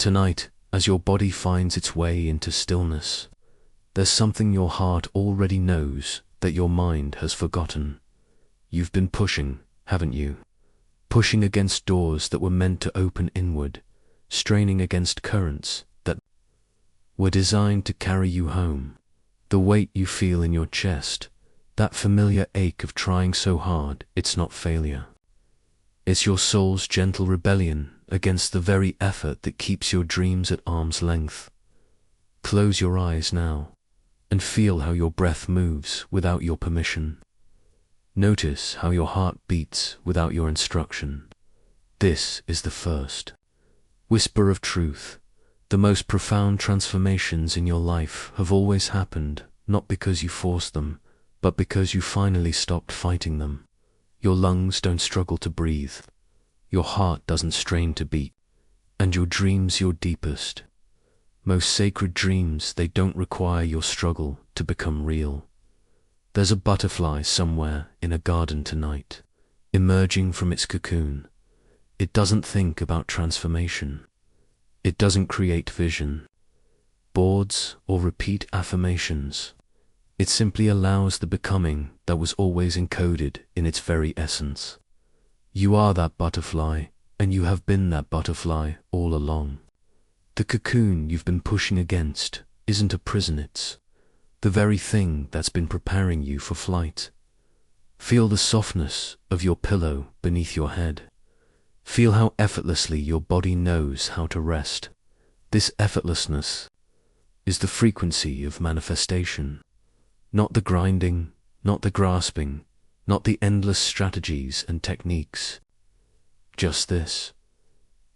Tonight, as your body finds its way into stillness, there's something your heart already knows that your mind has forgotten. You've been pushing, haven't you? Pushing against doors that were meant to open inward, straining against currents that were designed to carry you home. The weight you feel in your chest, that familiar ache of trying so hard it's not failure. It's your soul's gentle rebellion against the very effort that keeps your dreams at arm's length. Close your eyes now and feel how your breath moves without your permission. Notice how your heart beats without your instruction. This is the first whisper of truth. The most profound transformations in your life have always happened, not because you forced them, but because you finally stopped fighting them. Your lungs don't struggle to breathe, your heart doesn't strain to beat, and your dreams, your deepest, most sacred dreams, they don't require your struggle to become real. There's a butterfly somewhere in a garden tonight, emerging from its cocoon. It doesn't think about transformation. It doesn't create vision, boards, or repeat affirmations. It simply allows the becoming that was always encoded in its very essence. You are that butterfly, and you have been that butterfly all along. The cocoon you've been pushing against isn't a prison, it's the very thing that's been preparing you for flight. Feel the softness of your pillow beneath your head. Feel how effortlessly your body knows how to rest. This effortlessness is the frequency of manifestation. Not the grinding, not the grasping, not the endless strategies and techniques. Just this,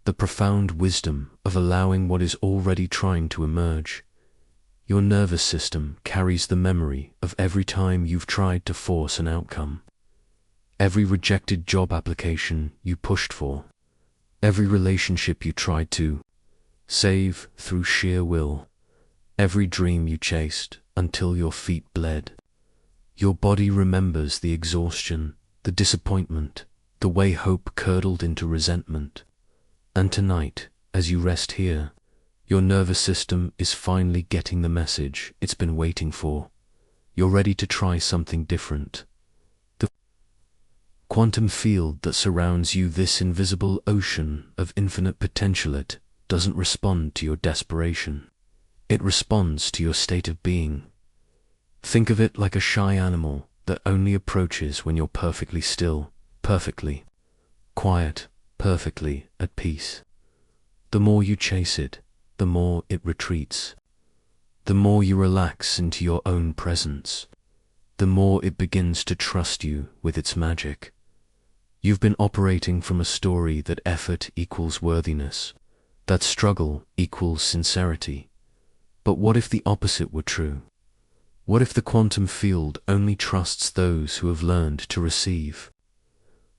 the profound wisdom of allowing what is already trying to emerge. Your nervous system carries the memory of every time you've tried to force an outcome. Every rejected job application you pushed for. Every relationship you tried to save through sheer will. Every dream you chased until your feet bled. Your body remembers the exhaustion, the disappointment, the way hope curdled into resentment. And tonight, as you rest here, your nervous system is finally getting the message it's been waiting for. You're ready to try something different. The quantum field that surrounds you, this invisible ocean of infinite potential, it doesn't respond to your desperation. It responds to your state of being. Think of it like a shy animal that only approaches when you're perfectly still, perfectly quiet, perfectly at peace. The more you chase it, the more it retreats. The more you relax into your own presence, the more it begins to trust you with its magic. You've been operating from a story that effort equals worthiness, that struggle equals sincerity. But what if the opposite were true? What if the quantum field only trusts those who have learned to receive?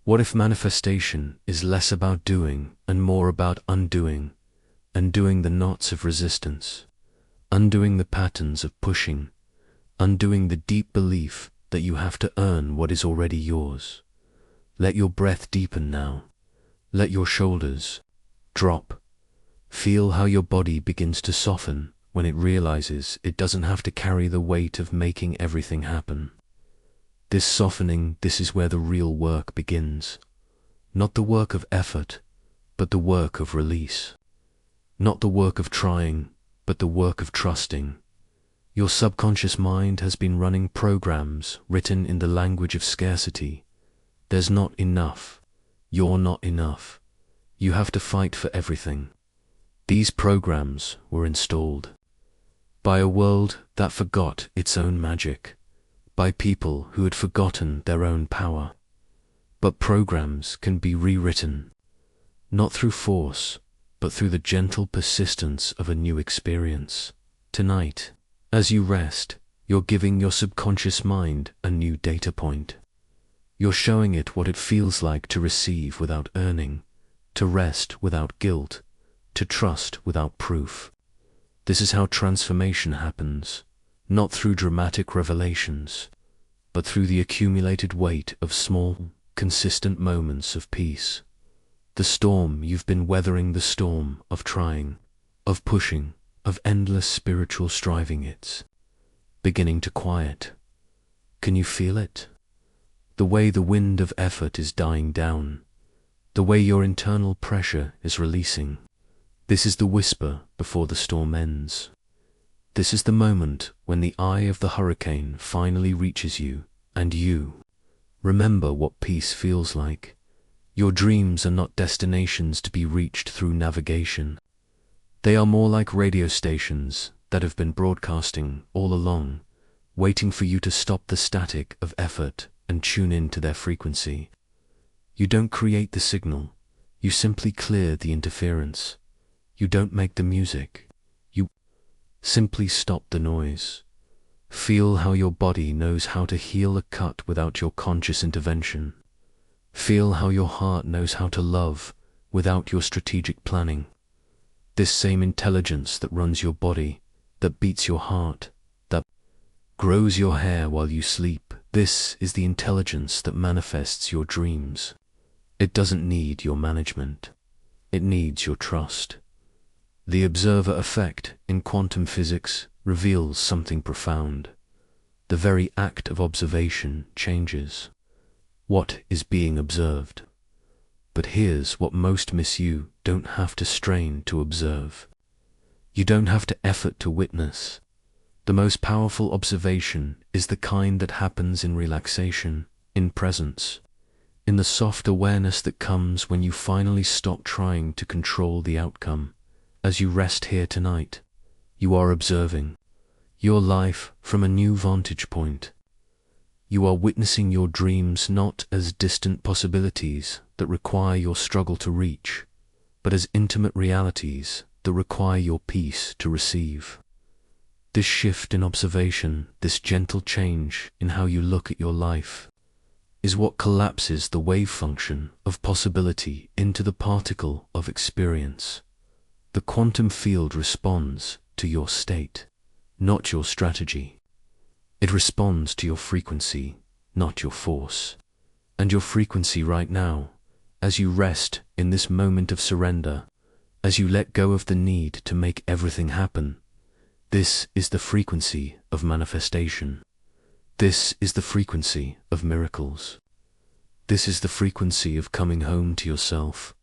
What if manifestation is less about doing and more about undoing? Undoing the knots of resistance, undoing the patterns of pushing, undoing the deep belief that you have to earn what is already yours. Let your breath deepen now. Let your shoulders drop. Feel how your body begins to soften when it realizes it doesn't have to carry the weight of making everything happen. This softening, this is where the real work begins. Not the work of effort, but the work of release. Not the work of trying, but the work of trusting. Your subconscious mind has been running programs written in the language of scarcity. There's not enough. You're not enough. You have to fight for everything. These programs were installed by a world that forgot its own magic, by people who had forgotten their own power. But programs can be rewritten, not through force, but through the gentle persistence of a new experience. Tonight, as you rest, you're giving your subconscious mind a new data point. You're showing it what it feels like to receive without earning, to rest without guilt, to trust without proof. This is how transformation happens, not through dramatic revelations, but through the accumulated weight of small, consistent moments of peace. The storm you've been weathering, the storm of trying, of pushing, of endless spiritual striving. It's beginning to quiet. Can you feel it? The way the wind of effort is dying down, the way your internal pressure is releasing. This is the whisper before the storm ends. This is the moment when the eye of the hurricane finally reaches you, and you remember what peace feels like. Your dreams are not destinations to be reached through navigation. They are more like radio stations that have been broadcasting all along, waiting for you to stop the static of effort and tune into their frequency. You don't create the signal, you simply clear the interference. You don't make the music, you simply stop the noise. Feel how your body knows how to heal a cut without your conscious intervention. Feel how your heart knows how to love without your strategic planning. This same intelligence that runs your body, that beats your heart, that grows your hair while you sleep, this is the intelligence that manifests your dreams. It doesn't need your management. It needs your trust. The observer effect in quantum physics reveals something profound. The very act of observation changes what is being observed. But here's what most miss: you don't have to strain to observe. You don't have to effort to witness. The most powerful observation is the kind that happens in relaxation, in presence, in the soft awareness that comes when you finally stop trying to control the outcome. As you rest here tonight, you are observing your life from a new vantage point. You are witnessing your dreams not as distant possibilities that require your struggle to reach, but as intimate realities that require your peace to receive. This shift in observation, this gentle change in how you look at your life, is what collapses the wave function of possibility into the particle of experience. The quantum field responds to your state, not your strategy. It responds to your frequency, not your force. And your frequency right now, as you rest in this moment of surrender, as you let go of the need to make everything happen, this is the frequency of manifestation. This is the frequency of miracles. This is the frequency of coming home to yourself.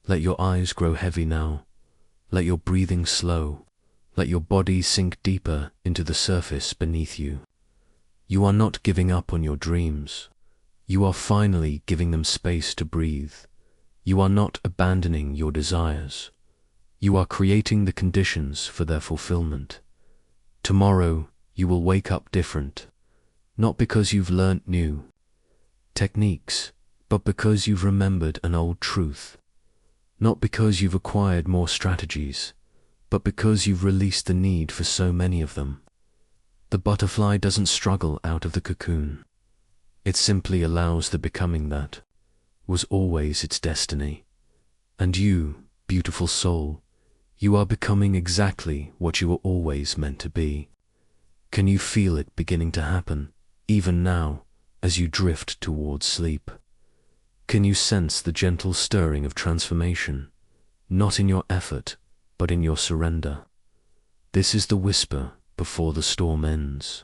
Let your eyes grow heavy now. Let your breathing slow. Let your body sink deeper into the surface beneath you. You are not giving up on your dreams. You are finally giving them space to breathe. You are not abandoning your desires. You are creating the conditions for their fulfillment. Tomorrow you will wake up different, not because you've learnt new techniques, but because you've remembered an old truth. Not because you've acquired more strategies, but because you've released the need for so many of them. The butterfly doesn't struggle out of the cocoon. It simply allows the becoming that was always its destiny. And you, beautiful soul, you are becoming exactly what you were always meant to be. Can you feel it beginning to happen, even now, as you drift towards sleep? Can you sense the gentle stirring of transformation, not in your effort, but in your surrender? This is the whisper before the storm ends.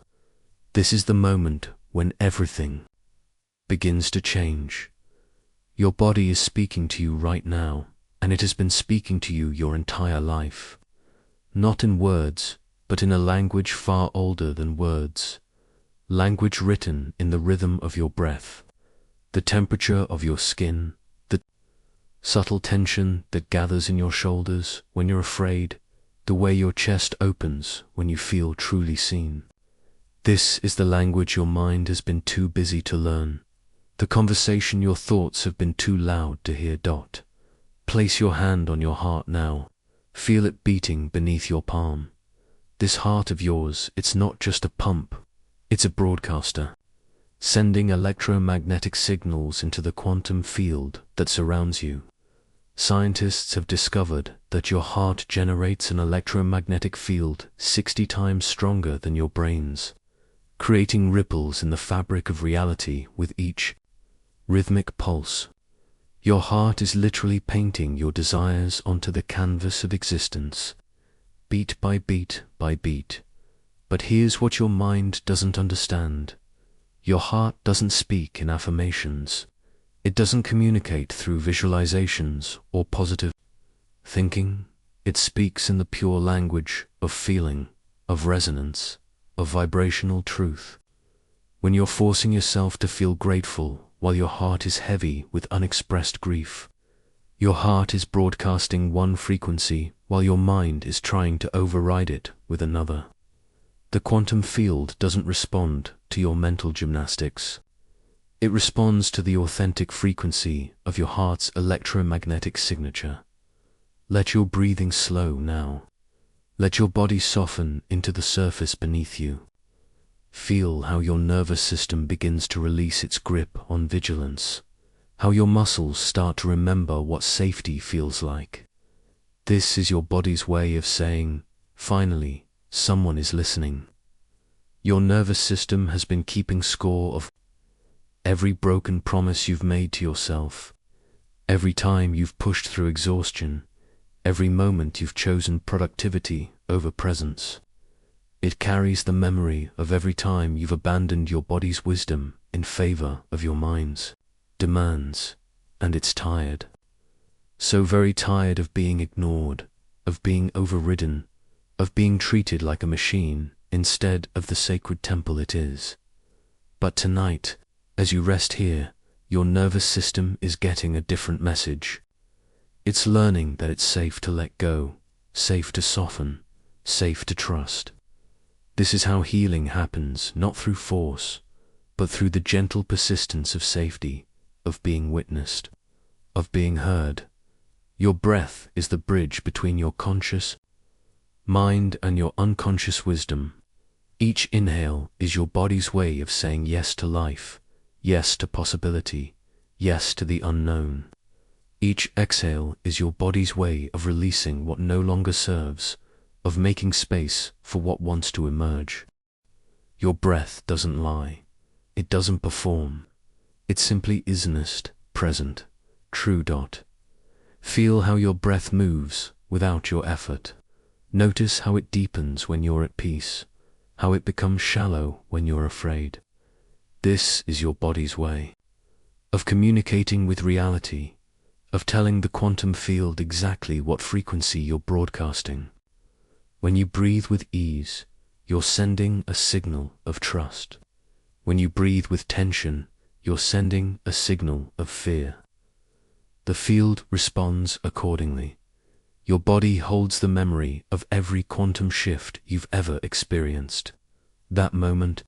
This is the moment when everything begins to change. Your body is speaking to you right now, and it has been speaking to you your entire life. Not in words, but in a language far older than words. Language written in the rhythm of your breath, the temperature of your skin, the subtle tension that gathers in your shoulders when you're afraid, the way your chest opens when you feel truly seen. This is the language your mind has been too busy to learn, the conversation your thoughts have been too loud to hear. Place your hand on your heart now. Feel it beating beneath your palm. This heart of yours, it's not just a pump, it's a broadcaster, sending electromagnetic signals into the quantum field that surrounds you. Scientists have discovered that your heart generates an electromagnetic field 60 times stronger than your brain's, creating ripples in the fabric of reality with each rhythmic pulse. Your heart is literally painting your desires onto the canvas of existence. beat by beat by beat. But here's what your mind doesn't understand. Your heart doesn't speak in affirmations. It doesn't communicate through visualizations or positive thinking. It speaks in the pure language of feeling, of resonance, of vibrational truth. When you're forcing yourself to feel grateful while your heart is heavy with unexpressed grief, your heart is broadcasting one frequency while your mind is trying to override it with another. The quantum field doesn't respond to your mental gymnastics. It responds to the authentic frequency of your heart's electromagnetic signature. Let your breathing slow now. Let your body soften into the surface beneath you. Feel how your nervous system begins to release its grip on vigilance, how your muscles start to remember what safety feels like. This is your body's way of saying, finally, someone is listening. Your nervous system has been keeping score of every broken promise you've made to yourself, every time you've pushed through exhaustion, every moment you've chosen productivity over presence. It carries the memory of every time you've abandoned your body's wisdom in favor of your mind's demands, and it's tired. So very tired of being ignored, of being overridden, of being treated like a machine instead of the sacred temple it is. But tonight, as you rest here, your nervous system is getting a different message. It's learning that it's safe to let go, safe to soften, safe to trust. This is how healing happens, not through force, but through the gentle persistence of safety, of being witnessed, of being heard. Your breath is the bridge between your conscious mind and your unconscious wisdom. Each inhale is your body's way of saying yes to life, yes to possibility, yes to the unknown. Each exhale is your body's way of releasing what no longer serves, of making space for what wants to emerge. Your breath doesn't lie. It doesn't perform. It simply is honest, present, true. Feel how your breath moves without your effort. Notice how it deepens when you're at peace, how it becomes shallow when you're afraid. This is your body's way of communicating with reality, of telling the quantum field exactly what frequency you're broadcasting. When you breathe with ease, you're sending a signal of trust. When you breathe with tension, you're sending a signal of fear. The field responds accordingly. Your body holds the memory of every quantum shift you've ever experienced. That moment,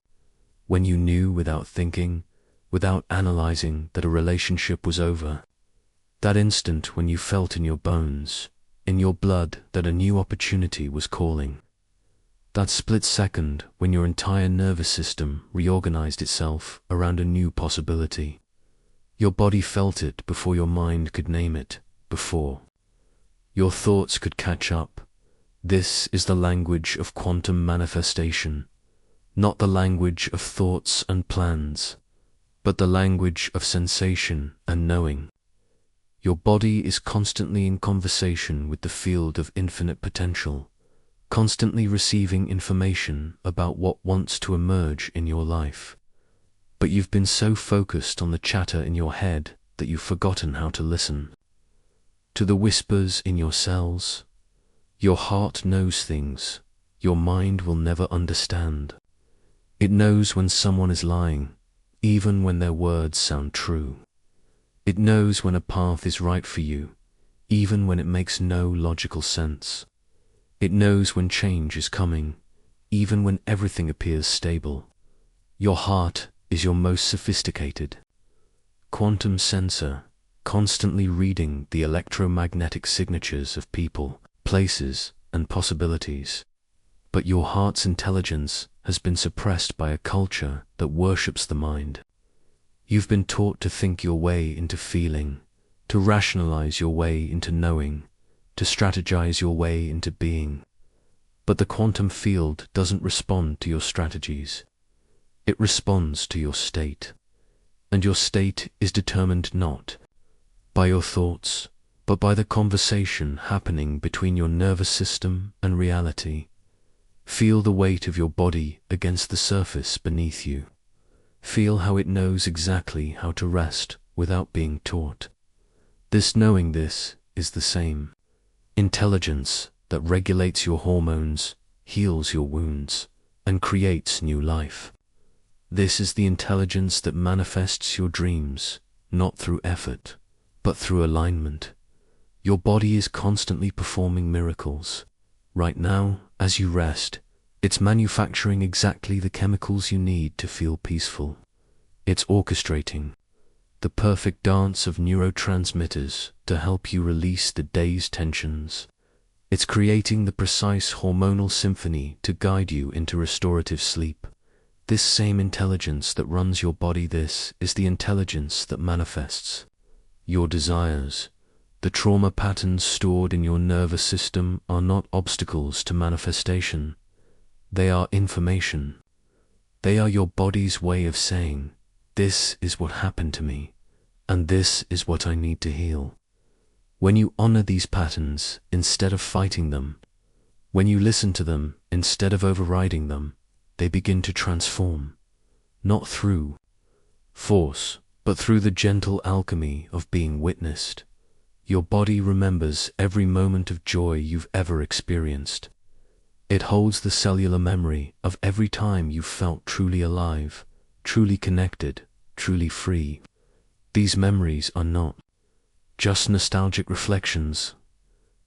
when you knew without thinking, without analyzing that a relationship was over. That instant when you felt in your bones, in your blood, that a new opportunity was calling. That split second when your entire nervous system reorganized itself around a new possibility. Your body felt it before your mind could name it, before your thoughts could catch up. This is the language of quantum manifestation, not the language of thoughts and plans, but the language of sensation and knowing. Your body is constantly in conversation with the field of infinite potential, constantly receiving information about what wants to emerge in your life. But you've been so focused on the chatter in your head that you've forgotten how to listen to the whispers in your cells. Your heart knows things your mind will never understand. It knows when someone is lying, even when their words sound true. It knows when a path is right for you, even when it makes no logical sense. It knows when change is coming, even when everything appears stable. Your heart is your most sophisticated quantum sensor, constantly reading the electromagnetic signatures of people, places, and possibilities. But your heart's intelligence has been suppressed by a culture that worships the mind. You've been taught to think your way into feeling, to rationalize your way into knowing, to strategize your way into being. But the quantum field doesn't respond to your strategies. It responds to your state. And your state is determined not by your thoughts, but by the conversation happening between your nervous system and reality. Feel the weight of your body against the surface beneath you. Feel how it knows exactly how to rest without being taught. This knowing this is the same intelligence that regulates your hormones, heals your wounds, and creates new life. This is the intelligence that manifests your dreams, not through effort, but through alignment. Your body is constantly performing miracles. Right now, as you rest, it's manufacturing exactly the chemicals you need to feel peaceful. It's orchestrating the perfect dance of neurotransmitters to help you release the day's tensions. It's creating the precise hormonal symphony to guide you into restorative sleep. This same intelligence that runs your body, this is the intelligence that manifests your desires. The trauma patterns stored in your nervous system are not obstacles to manifestation. They are information. They are your body's way of saying, this is what happened to me, and this is what I need to heal. When you honor these patterns instead of fighting them, when you listen to them instead of overriding them, they begin to transform, not through force, but through the gentle alchemy of being witnessed. Your body remembers every moment of joy you've ever experienced. It holds the cellular memory of every time you felt truly alive, truly connected, truly free. These memories are not just nostalgic reflections.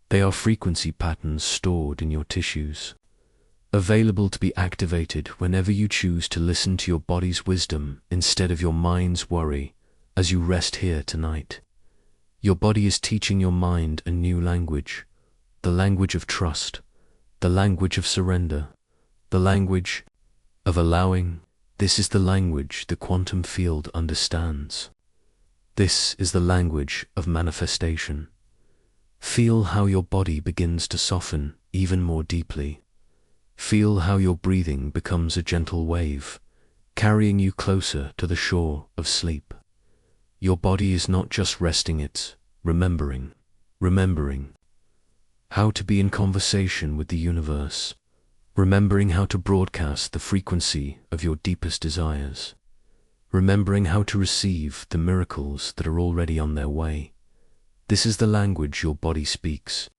They are frequency patterns stored in your tissues, available to be activated whenever you choose to listen to your body's wisdom instead of your mind's worry as you rest here tonight. Your body is teaching your mind a new language, the language of trust, the language of surrender, the language of allowing. This is the language the quantum field understands. This is the language of manifestation. Feel how your body begins to soften even more deeply. Feel how your breathing becomes a gentle wave, carrying you closer to the shore of sleep. Your body is not just resting, it's remembering how to be in conversation with the universe, remembering how to broadcast the frequency of your deepest desires, remembering how to receive the miracles that are already on their way. This is the language your body speaks.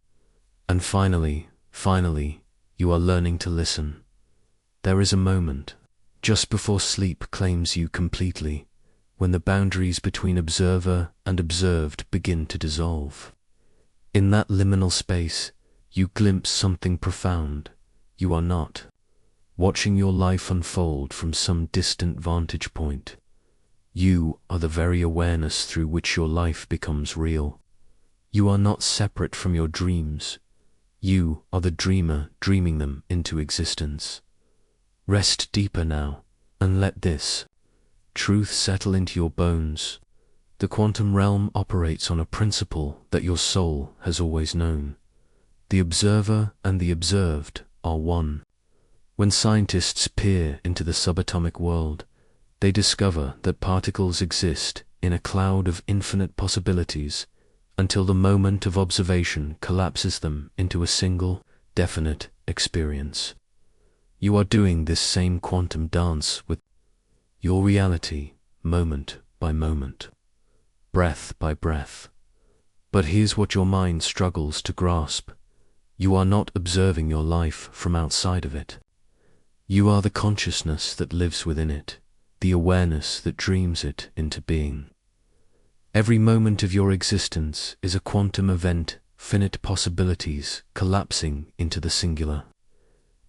And finally, you are learning to listen. There is a moment, just before sleep claims you completely, when the boundaries between observer and observed begin to dissolve. In that liminal space, you glimpse something profound. You are not watching your life unfold from some distant vantage point. You are the very awareness through which your life becomes real. You are not separate from your dreams. You are the dreamer dreaming them into existence. Rest deeper now, and let this truth settle into your bones. The quantum realm operates on a principle that your soul has always known. The observer and the observed are one. When scientists peer into the subatomic world, they discover that particles exist in a cloud of infinite possibilities until the moment of observation collapses them into a single, definite experience. You are doing this same quantum dance with your reality, moment by moment, breath by breath. But here's what your mind struggles to grasp. You are not observing your life from outside of it. You are the consciousness that lives within it, the awareness that dreams it into being. Every moment of your existence is a quantum event, finite possibilities collapsing into the singular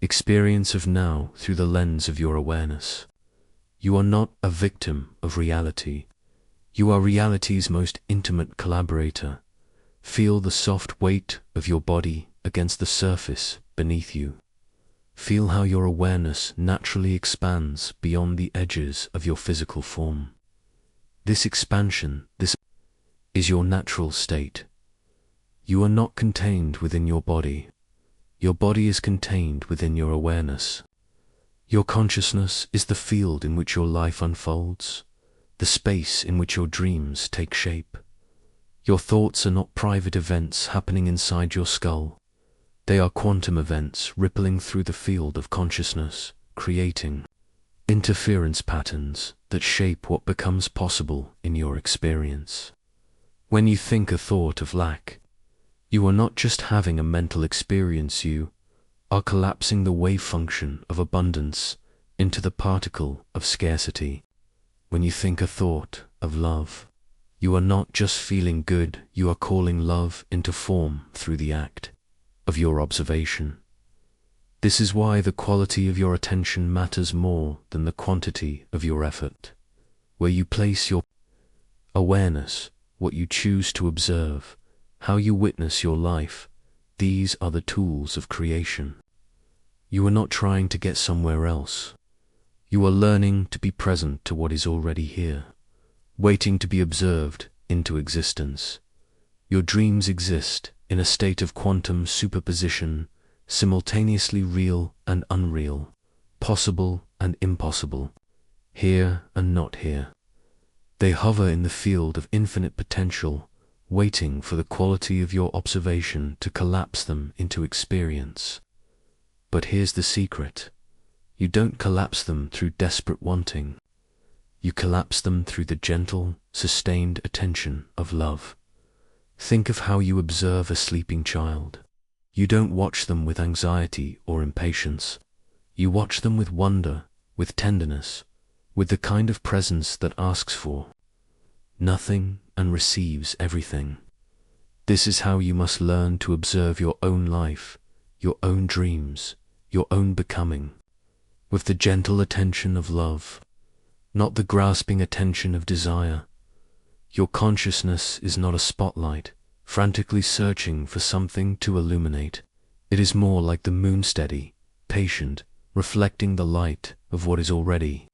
experience of now through the lens of your awareness. You are not a victim of reality. You are reality's most intimate collaborator. Feel the soft weight of your body against the surface beneath you. Feel how your awareness naturally expands beyond the edges of your physical form. This expansion, this is your natural state. You are not contained within your body. Your body is contained within your awareness. Your consciousness is the field in which your life unfolds, the space in which your dreams take shape. Your thoughts are not private events happening inside your skull. They are quantum events rippling through the field of consciousness, creating interference patterns that shape what becomes possible in your experience. When you think a thought of lack, you are not just having a mental experience, you are collapsing the wave function of abundance into the particle of scarcity. When you think a thought of love, you are not just feeling good, you are calling love into form through the act of your observation. This is why the quality of your attention matters more than the quantity of your effort. Where you place your awareness, what you choose to observe, how you witness your life, these are the tools of creation. You are not trying to get somewhere else. You are learning to be present to what is already here, waiting to be observed into existence. Your dreams exist in a state of quantum superposition, simultaneously real and unreal, possible and impossible, here and not here. They hover in the field of infinite potential, waiting for the quality of your observation to collapse them into experience. But here's the secret. You don't collapse them through desperate wanting. You collapse them through the gentle, sustained attention of love. Think of how you observe a sleeping child. You don't watch them with anxiety or impatience. You watch them with wonder, with tenderness, with the kind of presence that asks for nothing and receives everything. This is how you must learn to observe your own life, your own dreams, your own becoming, with the gentle attention of love, not the grasping attention of desire. Your consciousness is not a spotlight, frantically searching for something to illuminate. It is more like the moon, steady, patient, reflecting the light of what is already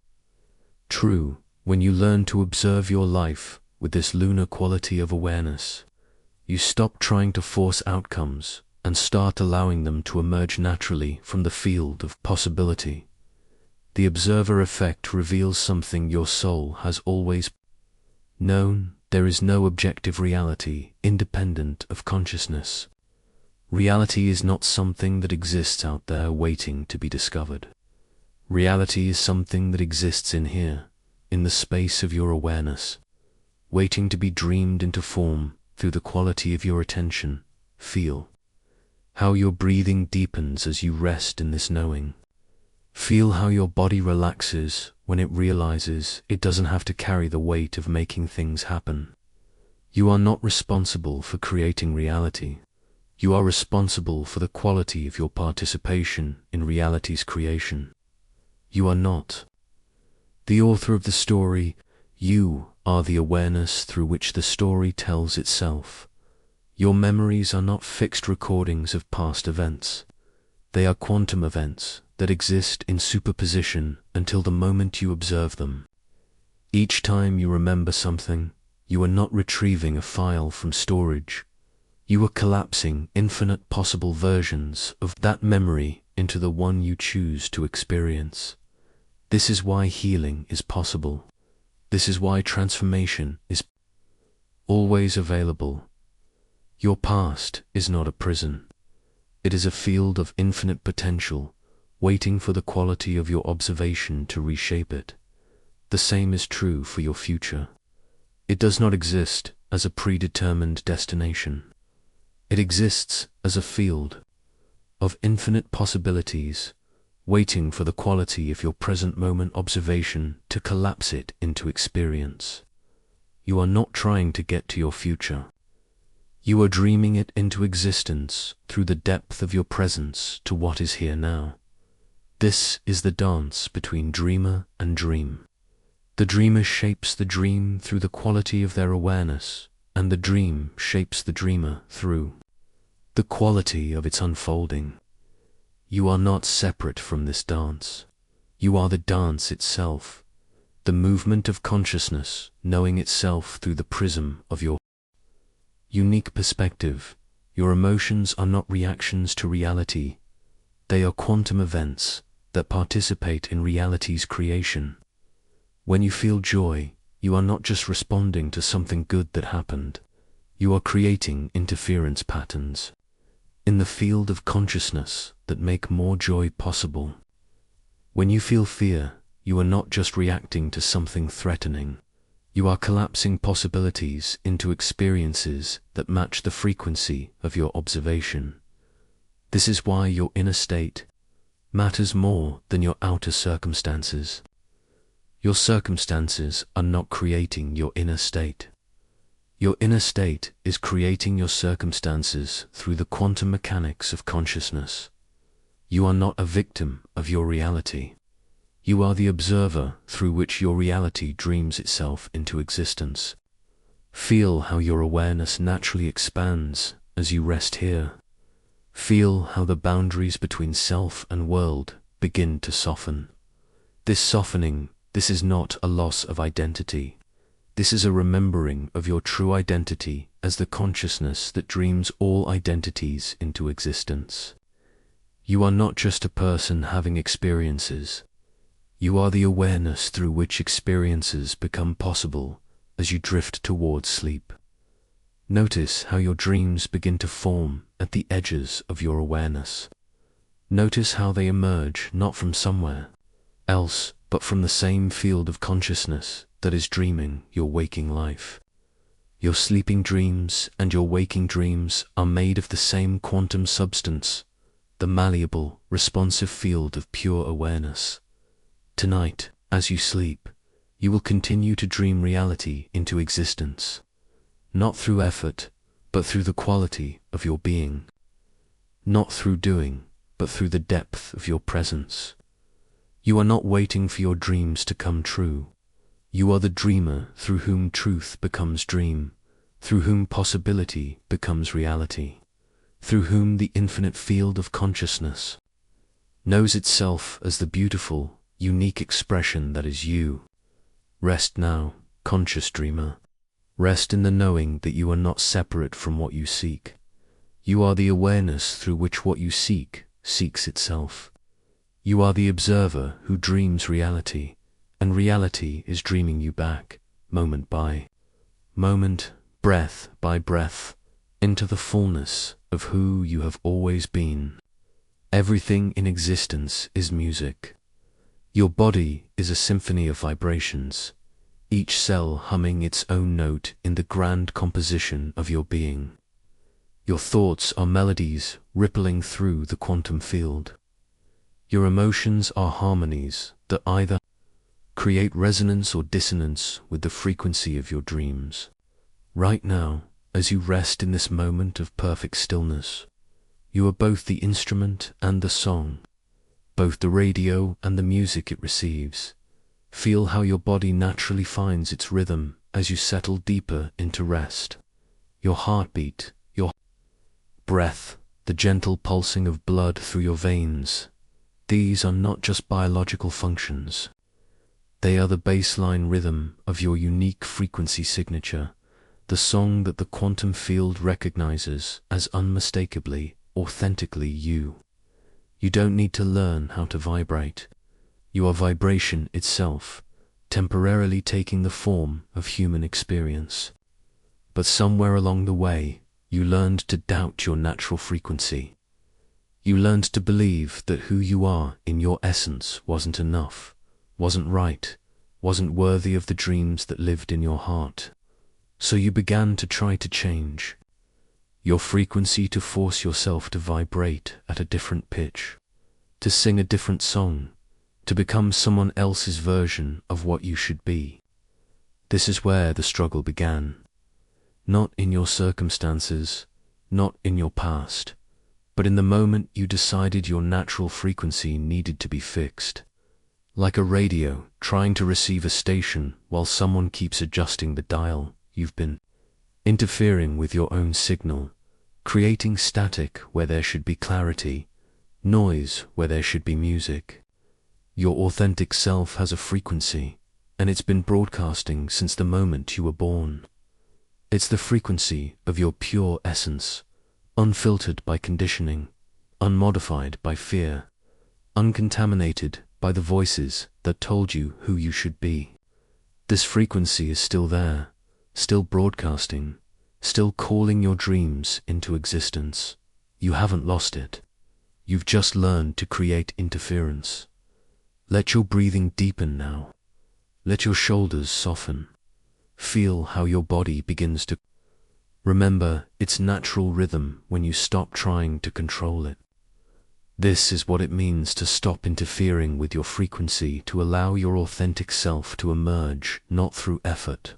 true. When you learn to observe your life with this lunar quality of awareness, you stop trying to force outcomes and start allowing them to emerge naturally from the field of possibility. The observer effect reveals something your soul has always known. There is no objective reality independent of consciousness. Reality is not something that exists out there waiting to be discovered. Reality is something that exists in here, in the space of your awareness, waiting to be dreamed into form through the quality of your attention. Feel how your breathing deepens as you rest in this knowing. Feel how your body relaxes when it realizes it doesn't have to carry the weight of making things happen. You are not responsible for creating reality. You are responsible for the quality of your participation in reality's creation. You are not the author of the story. You are the awareness through which the story tells itself. Your memories are not fixed recordings of past events. They are quantum events that exist in superposition until the moment you observe them. Each time you remember something, you are not retrieving a file from storage. You are collapsing infinite possible versions of that memory into the one you choose to experience. This is why healing is possible. This is why transformation is always available. Your past is not a prison. It is a field of infinite potential, waiting for the quality of your observation to reshape it. The same is true for your future. It does not exist as a predetermined destination. It exists as a field of infinite possibilities, waiting for the quality of your present moment observation to collapse it into experience. You are not trying to get to your future. You are dreaming it into existence through the depth of your presence to what is here now. This is the dance between dreamer and dream. The dreamer shapes the dream through the quality of their awareness, and the dream shapes the dreamer through the quality of its unfolding. You are not separate from this dance. You are the dance itself, the movement of consciousness knowing itself through the prism of your unique perspective. Your emotions are not reactions to reality. They are quantum events that participate in reality's creation. When you feel joy, you are not just responding to something good that happened. You are creating interference patterns in the field of consciousness that make more joy possible. When you feel fear, you are not just reacting to something threatening. You are collapsing possibilities into experiences that match the frequency of your observation. This is why your inner state matters more than your outer circumstances. Your circumstances are not creating your inner state. Your inner state is creating your circumstances through the quantum mechanics of consciousness. You are not a victim of your reality. You are the observer through which your reality dreams itself into existence. Feel how your awareness naturally expands as you rest here. Feel how the boundaries between self and world begin to soften. This softening, this is not a loss of identity. This is a remembering of your true identity as the consciousness that dreams all identities into existence. You are not just a person having experiences. You are the awareness through which experiences become possible as you drift towards sleep. Notice how your dreams begin to form at the edges of your awareness. Notice how they emerge not from somewhere else, but from the same field of consciousness that is dreaming your waking life. Your sleeping dreams and your waking dreams are made of the same quantum substance, the malleable, responsive field of pure awareness. Tonight, as you sleep, you will continue to dream reality into existence, not through effort, but through the quality of your being, not through doing, but through the depth of your presence. You are not waiting for your dreams to come true. You are the dreamer through whom truth becomes dream, through whom possibility becomes reality, through whom the infinite field of consciousness knows itself as the beautiful, unique expression that is you. Rest now, conscious dreamer. Rest in the knowing that you are not separate from what you seek. You are the awareness through which what you seek seeks itself. You are the observer who dreams reality, and reality is dreaming you back, moment by moment, breath by breath, into the fullness of who you have always been. Everything in existence is music. Your body is a symphony of vibrations, each cell humming its own note in the grand composition of your being. Your thoughts are melodies rippling through the quantum field. Your emotions are harmonies that either create resonance or dissonance with the frequency of your dreams. Right now, as you rest in this moment of perfect stillness, you are both the instrument and the song, both the radio and the music it receives. Feel how your body naturally finds its rhythm as you settle deeper into rest. Your heartbeat, your breath, the gentle pulsing of blood through your veins. These are not just biological functions. They are the baseline rhythm of your unique frequency signature, the song that the quantum field recognizes as unmistakably, authentically you. You don't need to learn how to vibrate. You are vibration itself, temporarily taking the form of human experience. But somewhere along the way, you learned to doubt your natural frequency. You learned to believe that who you are in your essence wasn't enough, wasn't right, wasn't worthy of the dreams that lived in your heart. So you began to try to change your frequency, to force yourself to vibrate at a different pitch, to sing a different song, to become someone else's version of what you should be. This is where the struggle began. Not in your circumstances, not in your past, but in the moment you decided your natural frequency needed to be fixed. Like a radio trying to receive a station while someone keeps adjusting the dial, you've been interfering with your own signal, creating static where there should be clarity, noise where there should be music. Your authentic self has a frequency, and it's been broadcasting since the moment you were born. It's the frequency of your pure essence, unfiltered by conditioning, unmodified by fear, uncontaminated by the voices that told you who you should be. This frequency is still there, still broadcasting, still calling your dreams into existence. You haven't lost it. You've just learned to create interference. Let your breathing deepen now. Let your shoulders soften. Feel how your body begins to remember its natural rhythm when you stop trying to control it. This is what it means to stop interfering with your frequency, to allow your authentic self to emerge, not through effort,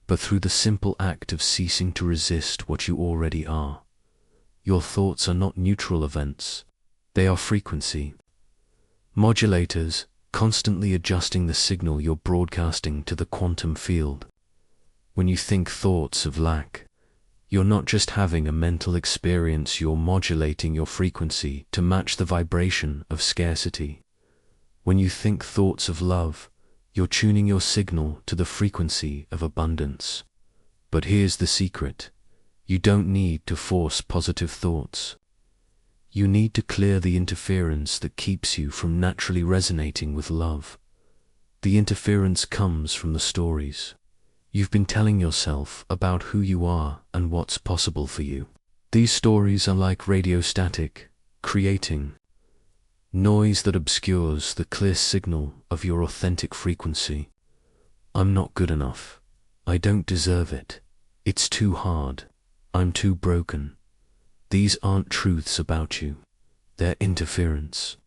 but through the simple act of ceasing to resist what you already are. Your thoughts are not neutral events. They are frequency modulators, constantly adjusting the signal you're broadcasting to the quantum field. When you think thoughts of lack, you're not just having a mental experience, you're modulating your frequency to match the vibration of scarcity. When you think thoughts of love, you're tuning your signal to the frequency of abundance. But here's the secret. You don't need to force positive thoughts. You need to clear the interference that keeps you from naturally resonating with love. The interference comes from the stories you've been telling yourself about who you are and what's possible for you. These stories are like radio static, creating noise that obscures the clear signal of your authentic frequency. I'm not good enough. I don't deserve it. It's too hard. I'm too broken. These aren't truths about you. They're interference.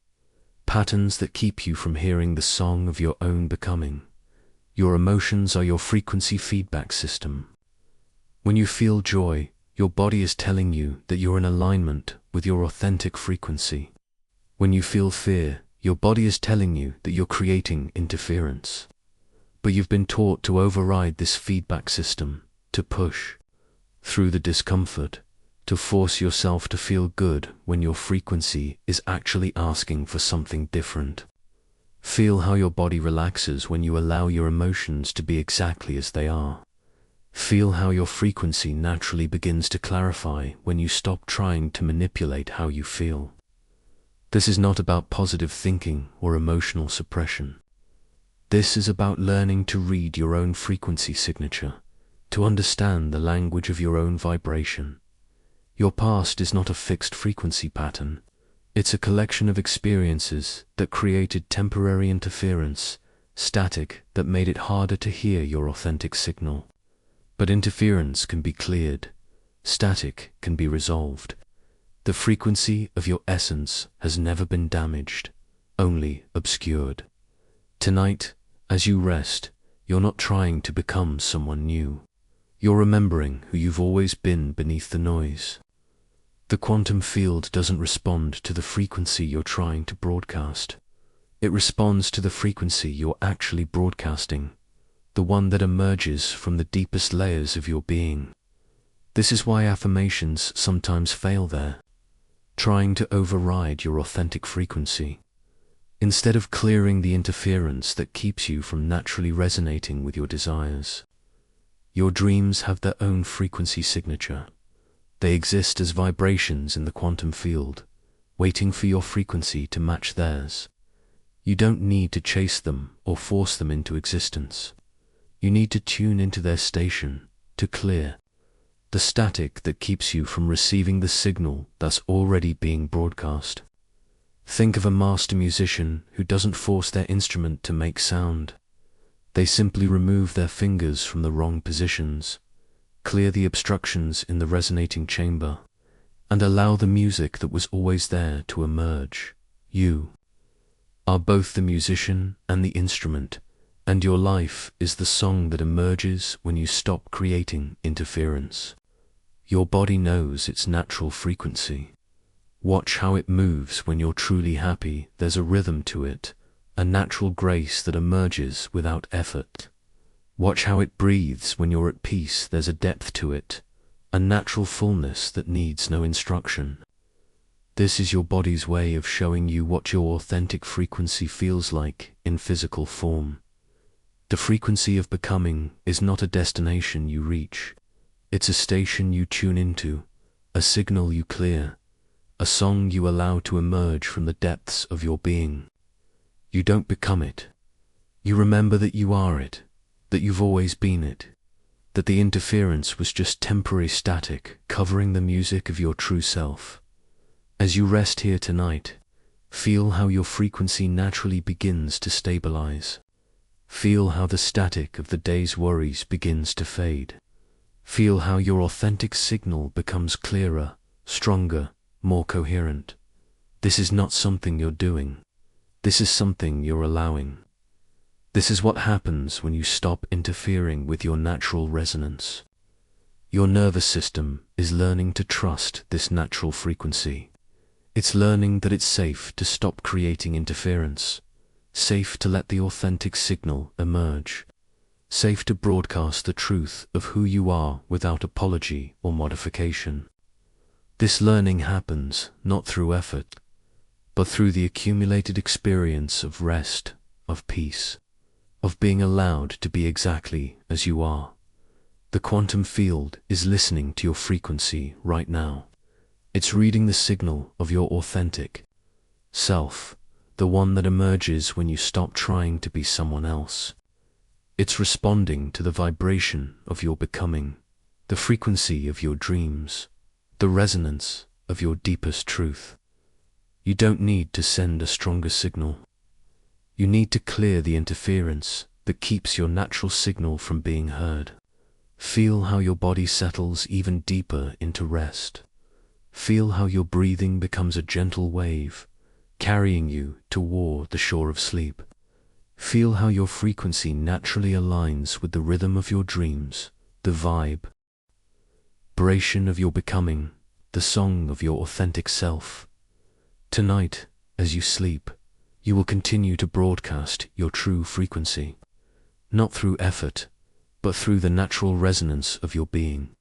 Patterns that keep you from hearing the song of your own becoming. Your emotions are your frequency feedback system. When you feel joy, your body is telling you that you're in alignment with your authentic frequency. When you feel fear, your body is telling you that you're creating interference. But you've been taught to override this feedback system, to push through the discomfort, to force yourself to feel good when your frequency is actually asking for something different. Feel how your body relaxes when you allow your emotions to be exactly as they are. Feel how your frequency naturally begins to clarify when you stop trying to manipulate how you feel. This is not about positive thinking or emotional suppression. This is about learning to read your own frequency signature, to understand the language of your own vibration. Your past is not a fixed frequency pattern. It's a collection of experiences that created temporary interference, static that made it harder to hear your authentic signal. But interference can be cleared. Static can be resolved. The frequency of your essence has never been damaged, only obscured. Tonight, as you rest, you're not trying to become someone new. You're remembering who you've always been beneath the noise. The quantum field doesn't respond to the frequency you're trying to broadcast. It responds to the frequency you're actually broadcasting, the one that emerges from the deepest layers of your being. This is why affirmations sometimes fail there, trying to override your authentic frequency. Instead of clearing the interference that keeps you from naturally resonating with your desires. Your dreams have their own frequency signature. They exist as vibrations in the quantum field, waiting for your frequency to match theirs. You don't need to chase them or force them into existence. You need to tune into their station, to clear the static that keeps you from receiving the signal that's already being broadcast. Think of a master musician who doesn't force their instrument to make sound. They simply remove their fingers from the wrong positions, clear the obstructions in the resonating chamber, and allow the music that was always there to emerge. You are both the musician and the instrument, and your life is the song that emerges when you stop creating interference. Your body knows its natural frequency. Watch how it moves when you're truly happy. There's a rhythm to it, a natural grace that emerges without effort. Watch how it breathes when you're at peace. There's a depth to it, a natural fullness that needs no instruction. This is your body's way of showing you what your authentic frequency feels like in physical form. The frequency of becoming is not a destination you reach. It's a station you tune into, a signal you clear, a song you allow to emerge from the depths of your being. You don't become it. You remember that you are it, that you've always been it. that the interference was just temporary static covering the music of your true self. As you rest here tonight, feel how your frequency naturally begins to stabilize. Feel how the static of the day's worries begins to fade. Feel how your authentic signal becomes clearer, stronger, more coherent. This is not something you're doing. This is something you're allowing. This is what happens when you stop interfering with your natural resonance. Your nervous system is learning to trust this natural frequency. It's learning that it's safe to stop creating interference, safe to let the authentic signal emerge, safe to broadcast the truth of who you are without apology or modification. This learning happens not through effort, but through the accumulated experience of rest, of peace, of being allowed to be exactly as you are. The quantum field is listening to your frequency right now. It's reading the signal of your authentic self, the one that emerges when you stop trying to be someone else. It's responding to the vibration of your becoming, the frequency of your dreams, the resonance of your deepest truth. You don't need to send a stronger signal. You need to clear the interference that keeps your natural signal from being heard. Feel how your body settles even deeper into rest. Feel how your breathing becomes a gentle wave, carrying you toward the shore of sleep. Feel how your frequency naturally aligns with the rhythm of your dreams, the vibration of your becoming, the song of your authentic self. Tonight, as you sleep, you will continue to broadcast your true frequency, not through effort, but through the natural resonance of your being,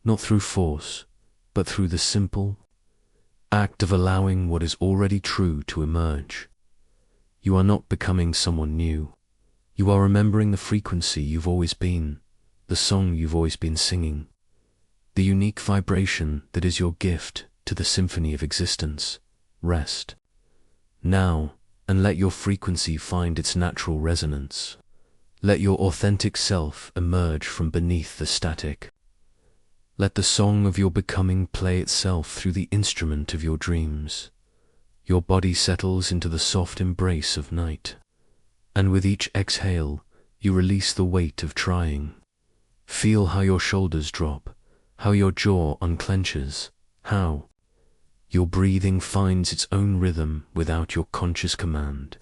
not through force, but through the simple act of allowing what is already true to emerge. You are not becoming someone new. You are remembering the frequency you've always been, the song you've always been singing, the unique vibration that is your gift to the symphony of existence. Rest now and let your frequency find its natural resonance. Let your authentic self emerge from beneath the static. Let the song of your becoming play itself through the instrument of your dreams. Your body settles into the soft embrace of night, and with each exhale, you release the weight of trying. Feel how your shoulders drop, how your jaw unclenches, how your breathing finds its own rhythm without your conscious command.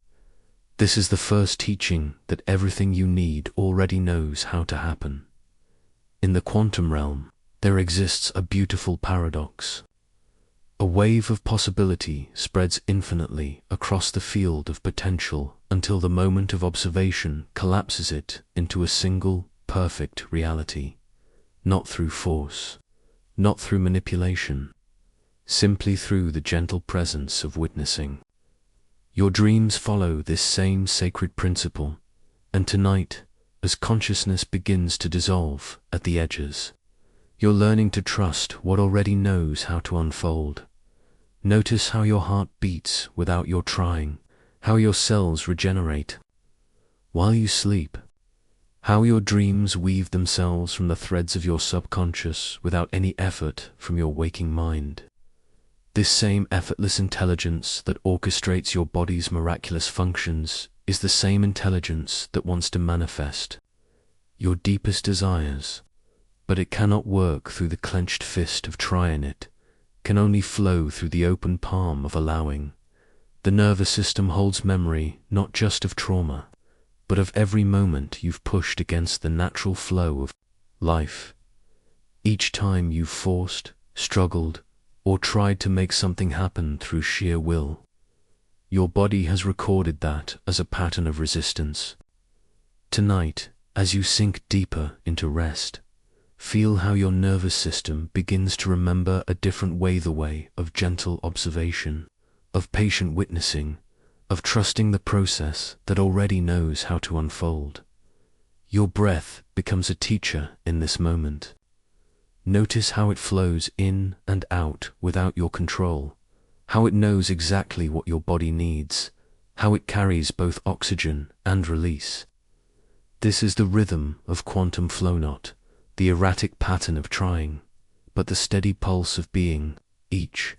This is the first teaching that everything you need already knows how to happen. In the quantum realm, there exists a beautiful paradox. A wave of possibility spreads infinitely across the field of potential until the moment of observation collapses it into a single, perfect reality. Not through force, not through manipulation, simply through the gentle presence of witnessing. Your dreams follow this same sacred principle, and tonight, as consciousness begins to dissolve at the edges, you're learning to trust what already knows how to unfold. Notice how your heart beats without your trying, how your cells regenerate while you sleep, how your dreams weave themselves from the threads of your subconscious without any effort from your waking mind. This same effortless intelligence that orchestrates your body's miraculous functions is the same intelligence that wants to manifest your deepest desires, but it cannot work through the clenched fist of trying. It can only flow through the open palm of allowing. The nervous system holds memory not just of trauma, but of every moment you've pushed against the natural flow of life. Each time you've forced, struggled, or tried to make something happen through sheer will, your body has recorded that as a pattern of resistance. Tonight, as you sink deeper into rest, feel how your nervous system begins to remember a different way, the way of gentle observation, of patient witnessing, of trusting the process that already knows how to unfold. Your breath becomes a teacher in this moment. Notice how it flows in and out without your control, how it knows exactly what your body needs, how it carries both oxygen and release. This is the rhythm of quantum flow, not the erratic pattern of trying, but the steady pulse of being. Each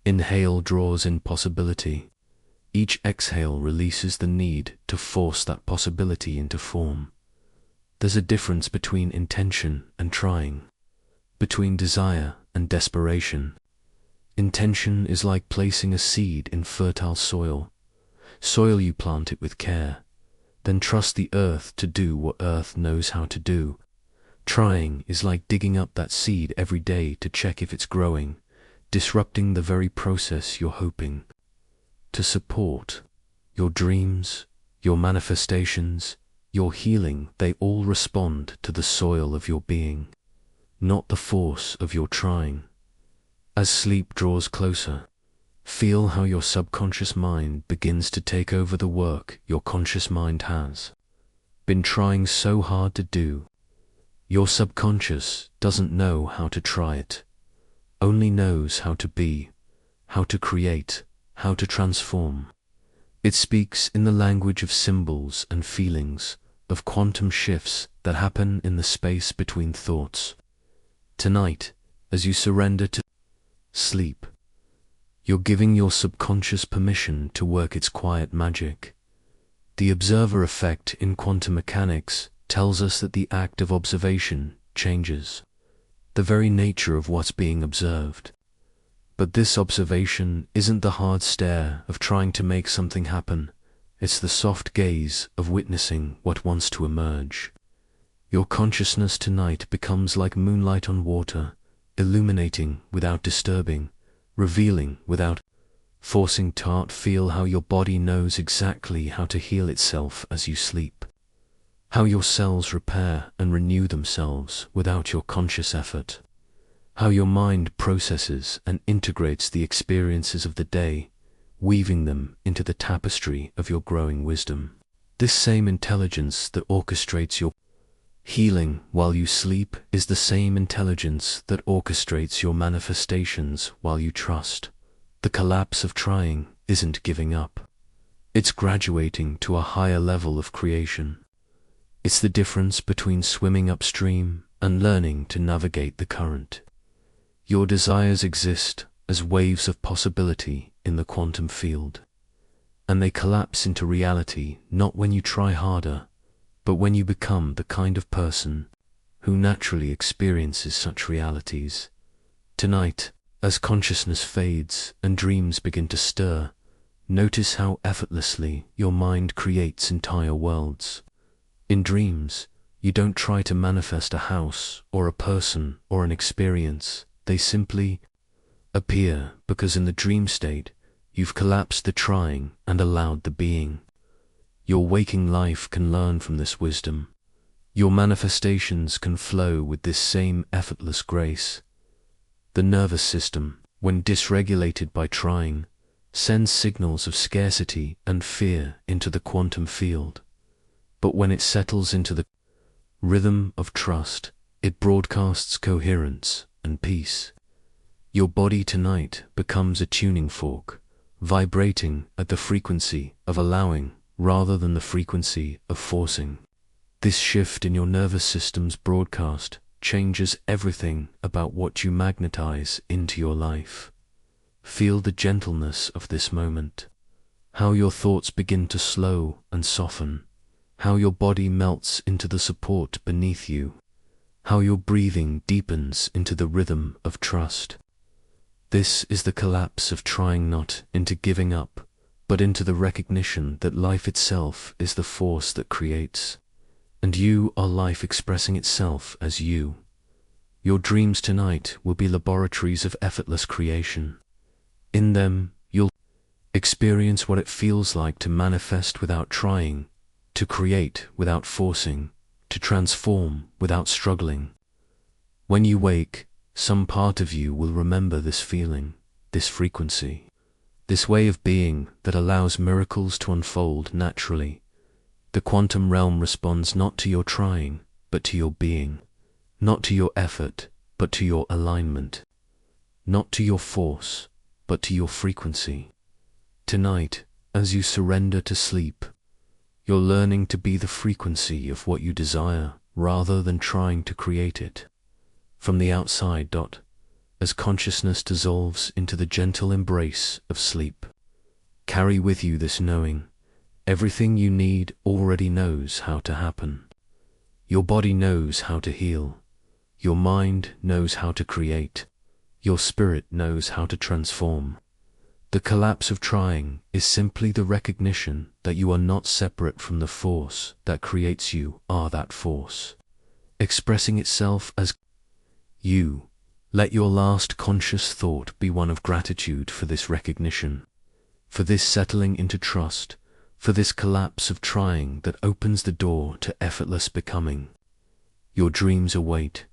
inhale draws in possibility. Each exhale releases the need to force that possibility into form. There's a difference between intention and trying, between desire and desperation. Intention is like placing a seed in fertile soil. Soil you plant it with care, then trust the earth to do what earth knows how to do. Trying is like digging up that seed every day to check if it's growing, disrupting the very process you're hoping to support. Your dreams, your manifestations, your healing, they all respond to the soil of your being, not the force of your trying. As sleep draws closer, feel how your subconscious mind begins to take over the work your conscious mind has been trying so hard to do. Your subconscious doesn't know how to try it, only knows how to be, how to create, how to transform. It speaks in the language of symbols and feelings, of quantum shifts that happen in the space between thoughts. Tonight, as you surrender to sleep, you're giving your subconscious permission to work its quiet magic. The observer effect in quantum mechanics tells us that the act of observation changes the very nature of what's being observed. But this observation isn't the hard stare of trying to make something happen. It's the soft gaze of witnessing what wants to emerge. Your consciousness tonight becomes like moonlight on water, illuminating without disturbing, revealing without forcing to. Feel how your body knows exactly how to heal itself as you sleep. How your cells repair and renew themselves without your conscious effort. How your mind processes and integrates the experiences of the day, weaving them into the tapestry of your growing wisdom. This same intelligence that orchestrates your healing while you sleep is the same intelligence that orchestrates your manifestations while you trust. The collapse of trying isn't giving up. It's graduating to a higher level of creation. It's the difference between swimming upstream and learning to navigate the current. Your desires exist as waves of possibility in the quantum field, and they collapse into reality not when you try harder, but when you become the kind of person who naturally experiences such realities. Tonight, as consciousness fades and dreams begin to stir, notice how effortlessly your mind creates entire worlds. In dreams, you don't try to manifest a house or a person or an experience. They simply appear because in the dream state, you've collapsed the trying and allowed the being. Your waking life can learn from this wisdom. Your manifestations can flow with this same effortless grace. The nervous system, when dysregulated by trying, sends signals of scarcity and fear into the quantum field. But when it settles into the rhythm of trust, it broadcasts coherence and peace. Your body tonight becomes a tuning fork, vibrating at the frequency of allowing rather than the frequency of forcing. This shift in your nervous system's broadcast changes everything about what you magnetize into your life. Feel the gentleness of this moment, how your thoughts begin to slow and soften, how your body melts into the support beneath you, how your breathing deepens into the rhythm of trust. This is the collapse of trying, not into giving up, but into the recognition that life itself is the force that creates, and you are life expressing itself as you. Your dreams tonight will be laboratories of effortless creation. In them, you'll experience what it feels like to manifest without trying, to create without forcing, to transform without struggling. When you wake, some part of you will remember this feeling, this frequency, this way of being that allows miracles to unfold naturally. The quantum realm responds not to your trying, but to your being, not to your effort, but to your alignment, not to your force, but to your frequency. Tonight, as you surrender to sleep, you're learning to be the frequency of what you desire rather than trying to create it. From the outside, as consciousness dissolves into the gentle embrace of sleep, carry with you this knowing. Everything you need already knows how to happen. Your body knows how to heal. Your mind knows how to create. Your spirit knows how to transform. The collapse of trying is simply the recognition that you are not separate from the force that creates you are that force, expressing itself as you. Let your last conscious thought be one of gratitude for this recognition, for this settling into trust, for this collapse of trying that opens the door to effortless becoming. Your dreams await,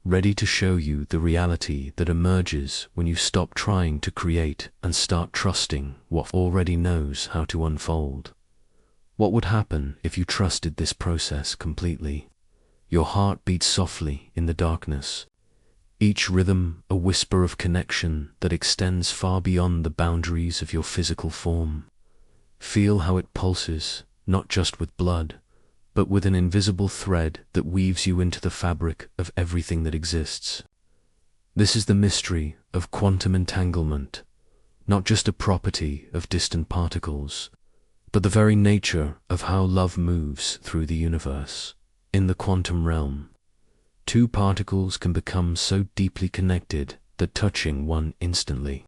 ready to show you the reality that emerges when you stop trying to create and start trusting what already knows how to unfold. What would happen if you trusted this process completely? Your heart beats softly in the darkness, each rhythm a whisper of connection that extends far beyond the boundaries of your physical form. Feel how it pulses, not just with blood, but with an invisible thread that weaves you into the fabric of everything that exists. This is the mystery of quantum entanglement, not just a property of distant particles, but the very nature of how love moves through the universe. In the quantum realm, two particles can become so deeply connected that touching one instantly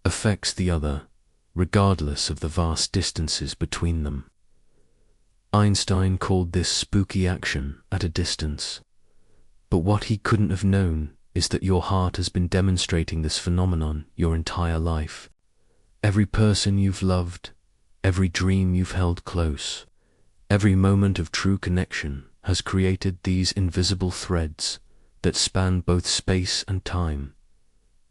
affects the other, regardless of the vast distances between them. Einstein called this spooky action at a distance. But what he couldn't have known is that your heart has been demonstrating this phenomenon your entire life. Every person you've loved, every dream you've held close, every moment of true connection has created these invisible threads that span both space and time.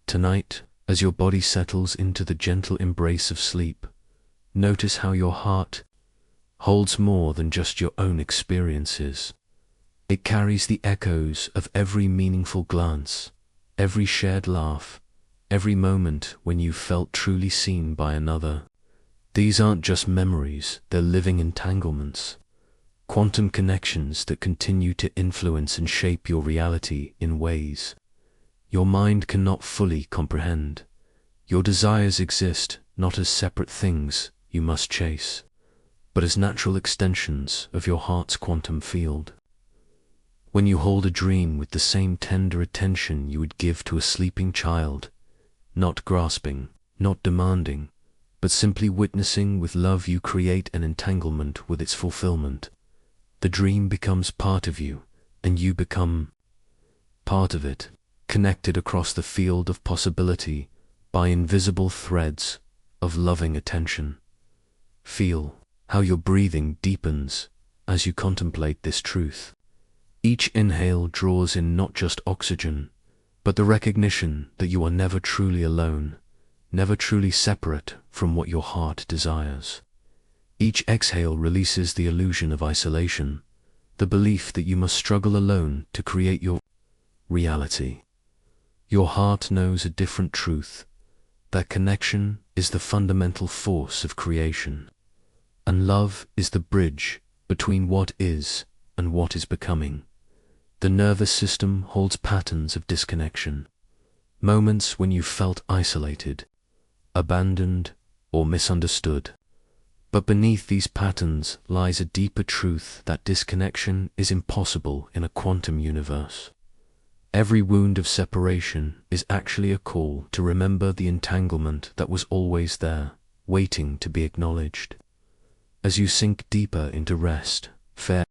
Tonight, as your body settles into the gentle embrace of sleep, notice how your heart holds more than just your own experiences. It carries the echoes of every meaningful glance, every shared laugh, every moment when you felt truly seen by another. These aren't just memories, they're living entanglements, quantum connections that continue to influence and shape your reality in ways your mind cannot fully comprehend. Your desires exist not as separate things you must chase, but as natural extensions of your heart's quantum field. When you hold a dream with the same tender attention you would give to a sleeping child, not grasping, not demanding, but simply witnessing with love, you create an entanglement with its fulfillment. The dream becomes part of you, and you become part of it, connected across the field of possibility by invisible threads of loving attention. Feel how your breathing deepens as you contemplate this truth. Each inhale draws in not just oxygen, but the recognition that you are never truly alone, never truly separate from what your heart desires. Each exhale releases the illusion of isolation, the belief that you must struggle alone to create your reality. Your heart knows a different truth, that connection is the fundamental force of creation, and love is the bridge between what is and what is becoming. The nervous system holds patterns of disconnection, moments when you felt isolated, abandoned, or misunderstood. But beneath these patterns lies a deeper truth that disconnection is impossible in a quantum universe. Every wound of separation is actually a call to remember the entanglement that was always there, waiting to be acknowledged. As you sink deeper into rest, fair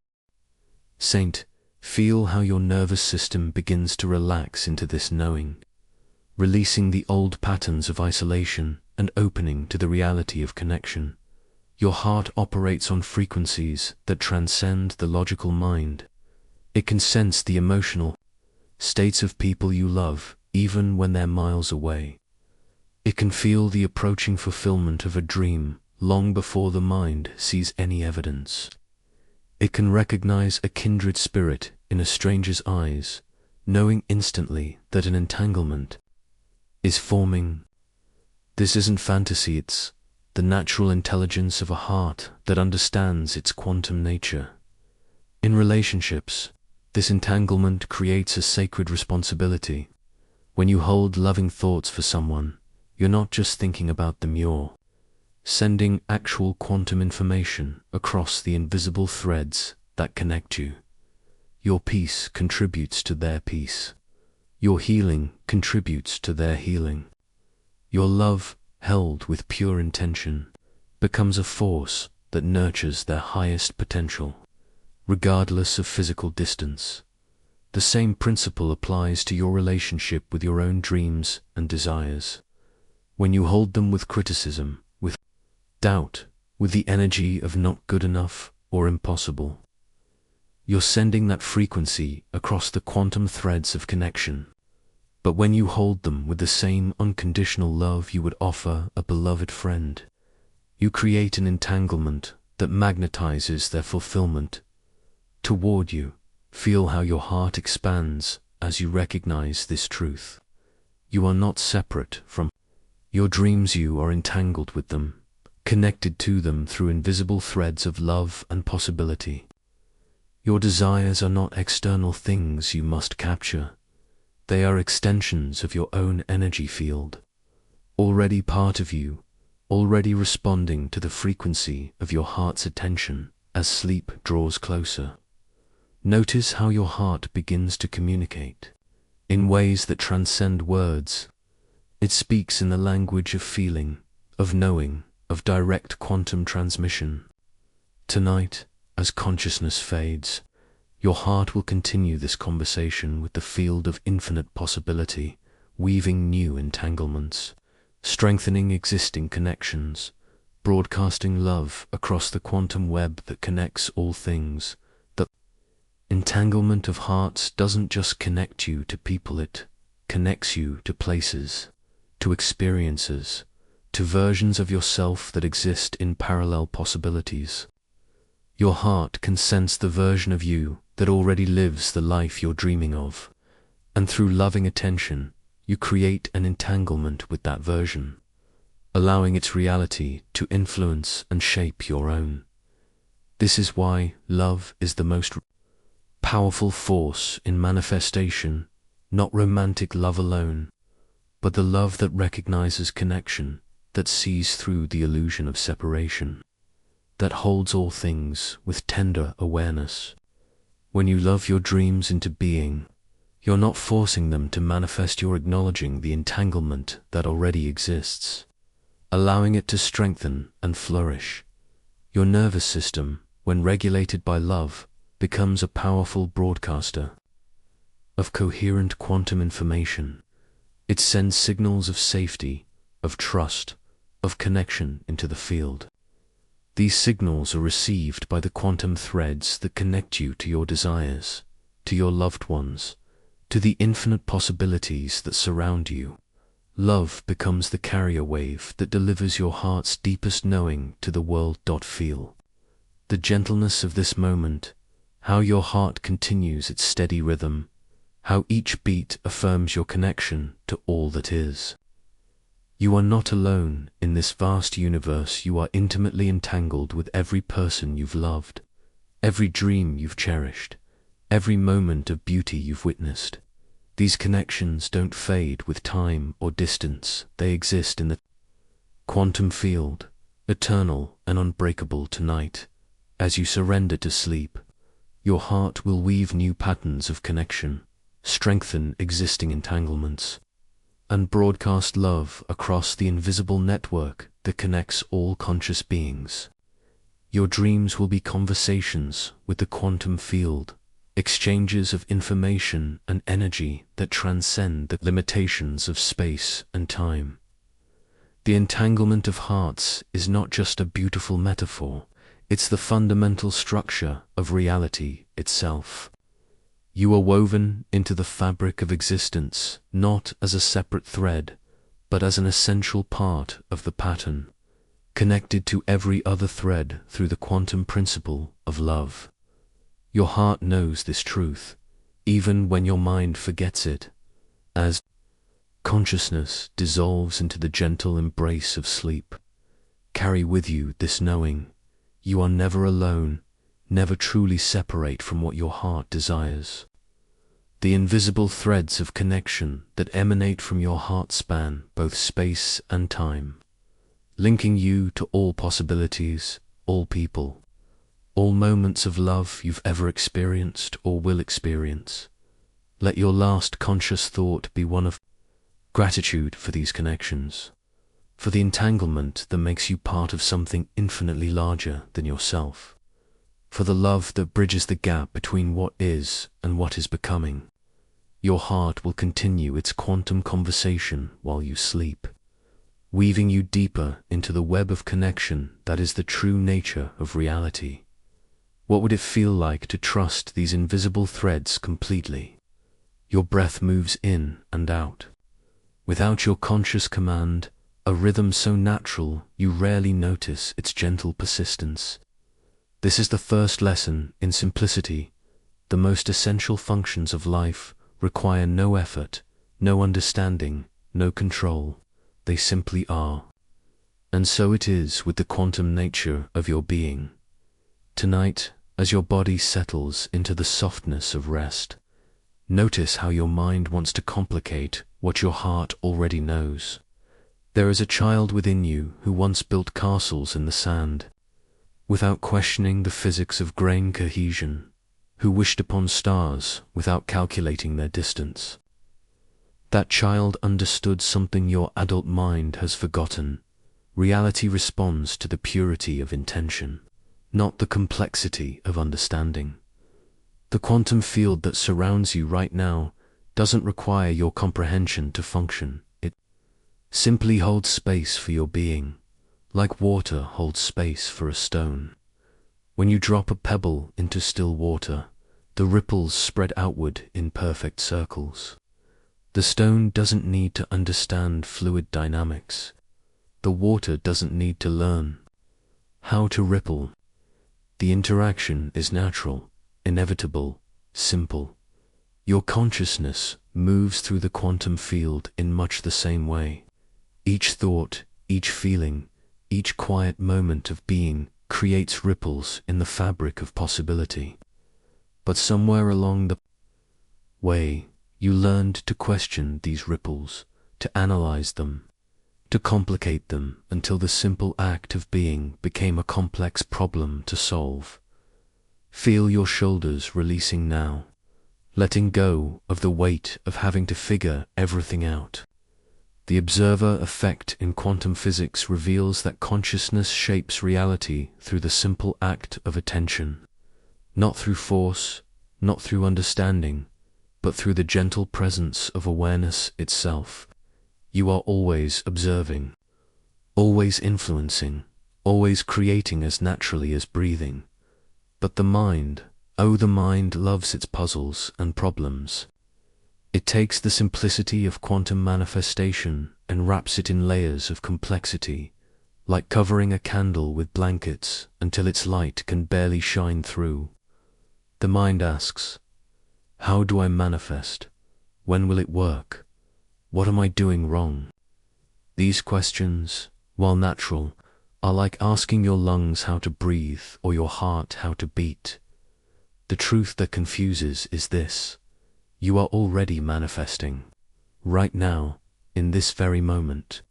saint, feel how your nervous system begins to relax into this knowing, releasing the old patterns of isolation and opening to the reality of connection. Your heart operates on frequencies that transcend the logical mind. It can sense the emotional states of people you love, even when they're miles away. It can feel the approaching fulfillment of a dream long before the mind sees any evidence. It can recognize a kindred spirit in a stranger's eyes, knowing instantly that an entanglement is forming. This isn't fantasy, it's the natural intelligence of a heart that understands its quantum nature. In relationships, This entanglement creates a sacred responsibility. When you hold loving thoughts for someone, you're not just thinking about them, you're sending actual quantum information across the invisible threads that connect you. Your peace contributes to their peace. Your healing contributes to their healing. Your love, held with pure intention, becomes a force that nurtures their highest potential, regardless of physical distance. The same principle applies to your relationship with your own dreams and desires. When you hold them with criticism, with doubt, with the energy of not good enough or impossible, you're sending that frequency across the quantum threads of connection. But when you hold them with the same unconditional love you would offer a beloved friend, you create an entanglement that magnetizes their fulfillment toward you. Feel how your heart expands as you recognize this truth. You are not separate from your dreams, you are entangled with them, connected to them through invisible threads of love and possibility. Your desires are not external things you must capture. They are extensions of your own energy field, already part of you, already responding to the frequency of your heart's attention as sleep draws closer. Notice how your heart begins to communicate in ways that transcend words. It speaks in the language of feeling, of knowing, of direct quantum transmission. Tonight, as consciousness fades, your heart will continue this conversation with the field of infinite possibility, weaving new entanglements, strengthening existing connections, broadcasting love across the quantum web that connects all things. The entanglement of hearts doesn't just connect you to people, it connects you to places, to experiences, to versions of yourself that exist in parallel possibilities. Your heart can sense the version of you that already lives the life you're dreaming of, and through loving attention, you create an entanglement with that version, allowing its reality to influence and shape your own. This is why love is the most powerful force in manifestation, not romantic love alone, but the love that recognizes connection, that sees through the illusion of separation, that holds all things with tender awareness. When you love your dreams into being, you're not forcing them to manifest, you're acknowledging the entanglement that already exists, allowing it to strengthen and flourish. Your nervous system, when regulated by love, becomes a powerful broadcaster of coherent quantum information. It sends signals of safety, of trust, of connection into the field. These signals are received by the quantum threads that connect you to your desires, to your loved ones, to the infinite possibilities that surround you. Love becomes the carrier wave that delivers your heart's deepest knowing to the world. Feel the gentleness of this moment, how your heart continues its steady rhythm, how each beat affirms your connection to all that is. You are not alone in this vast universe. You are intimately entangled with every person you've loved, every dream you've cherished, every moment of beauty you've witnessed. These connections don't fade with time or distance. They exist in the quantum field, eternal and unbreakable. Tonight, as you surrender to sleep, your heart will weave new patterns of connection, strengthen existing entanglements, and broadcast love across the invisible network that connects all conscious beings. Your dreams will be conversations with the quantum field, exchanges of information and energy that transcend the limitations of space and time. The entanglement of hearts is not just a beautiful metaphor, it's the fundamental structure of reality itself. You are woven into the fabric of existence, not as a separate thread, but as an essential part of the pattern, connected to every other thread through the quantum principle of love. Your heart knows this truth, even when your mind forgets it. As consciousness dissolves into the gentle embrace of sleep, carry with you this knowing: you are never alone, never truly separate from what your heart desires. The invisible threads of connection that emanate from your heart span both space and time, linking you to all possibilities, all people, all moments of love you've ever experienced or will experience. Let your last conscious thought be one of gratitude for these connections, for the entanglement that makes you part of something infinitely larger than yourself, for the love that bridges the gap between what is and what is becoming. Your heart will continue its quantum conversation while you sleep, weaving you deeper into the web of connection that is the true nature of reality. What would it feel like to trust these invisible threads completely? Your breath moves in and out, without your conscious command, a rhythm so natural you rarely notice its gentle persistence. This is the first lesson in simplicity. The most essential functions of life require no effort, no understanding, no control. They simply are. And so it is with the quantum nature of your being. Tonight, as your body settles into the softness of rest, notice how your mind wants to complicate what your heart already knows. There is a child within you who once built castles in the sand, without questioning the physics of grain cohesion, who wished upon stars without calculating their distance. That child understood something your adult mind has forgotten. Reality responds to the purity of intention, not the complexity of understanding. The quantum field that surrounds you right now doesn't require your comprehension to function. It simply holds space for your being, like water holds space for a stone. When you drop a pebble into still water, the ripples spread outward in perfect circles. The stone doesn't need to understand fluid dynamics. The water doesn't need to learn how to ripple. The interaction is natural, inevitable, simple. Your consciousness moves through the quantum field in much the same way. Each thought, each feeling, each quiet moment of being creates ripples in the fabric of possibility. But somewhere along the way, you learned to question these ripples, to analyze them, to complicate them until the simple act of being became a complex problem to solve. Feel your shoulders releasing now, letting go of the weight of having to figure everything out. The observer effect in quantum physics reveals that consciousness shapes reality through the simple act of attention, not through force, not through understanding, but through the gentle presence of awareness itself. You are always observing, always influencing, always creating as naturally as breathing. But the mind, oh, the mind loves its puzzles and problems. It takes the simplicity of quantum manifestation and wraps it in layers of complexity, like covering a candle with blankets until its light can barely shine through. The mind asks, how do I manifest? When will it work? What am I doing wrong? These questions, while natural, are like asking your lungs how to breathe or your heart how to beat. The truth that confuses is this: you are already manifesting. Right now, in this very moment,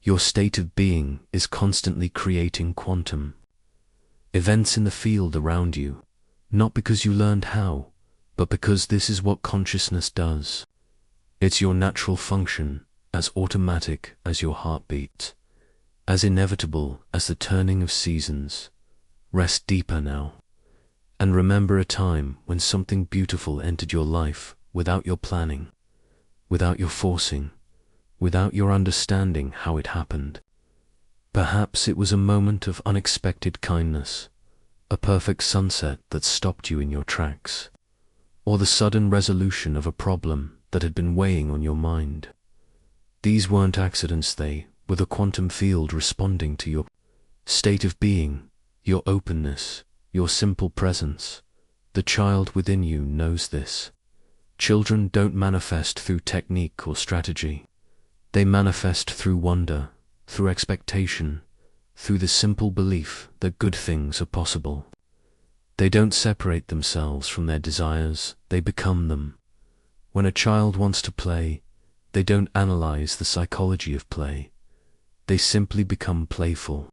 your state of being is constantly creating quantum events in the field around you, not because you learned how, but because this is what consciousness does. It's your natural function, as automatic as your heartbeat, as inevitable as the turning of seasons. Rest deeper now, and remember a time when something beautiful entered your life without your planning, without your forcing, without your understanding how it happened. Perhaps it was a moment of unexpected kindness, a perfect sunset that stopped you in your tracks, or the sudden resolution of a problem that had been weighing on your mind. These weren't accidents, they were the quantum field responding to your state of being, your openness, your simple presence. The child within you knows this. Children don't manifest through technique or strategy. They manifest through wonder, through expectation, through the simple belief that good things are possible. They don't separate themselves from their desires, they become them. When a child wants to play, they don't analyze the psychology of play. They simply become playful.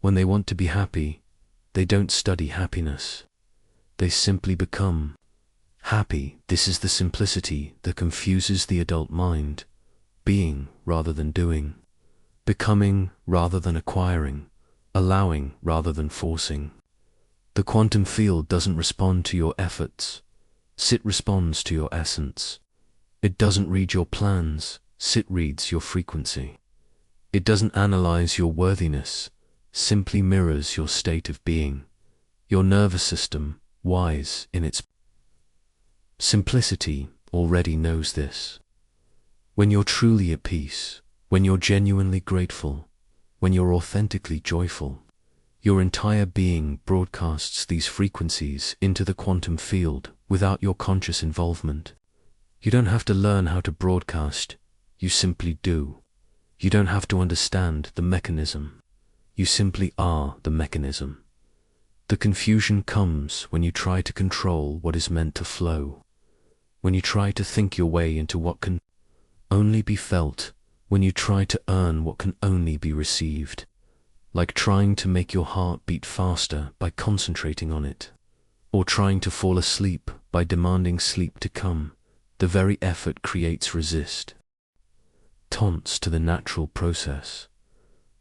When they want to be happy, they don't study happiness. They simply become happy. This is the simplicity that confuses the adult mind. Being rather than doing. Becoming rather than acquiring. Allowing rather than forcing. The quantum field doesn't respond to your efforts. Sit responds to your essence. It doesn't read your plans. Sit reads your frequency. It doesn't analyze your worthiness. Simply mirrors your state of being. Your nervous system, wise in its simplicity, already knows this. When you're truly at peace, when you're genuinely grateful, when you're authentically joyful, your entire being broadcasts these frequencies into the quantum field without your conscious involvement. You don't have to learn how to broadcast, you simply do. You don't have to understand the mechanism. You simply are the mechanism. The confusion comes when you try to control what is meant to flow. When you try to think your way into what can only be felt. When you try to earn what can only be received. Like trying to make your heart beat faster by concentrating on it. Or trying to fall asleep by demanding sleep to come. The very effort creates resistance to the natural process.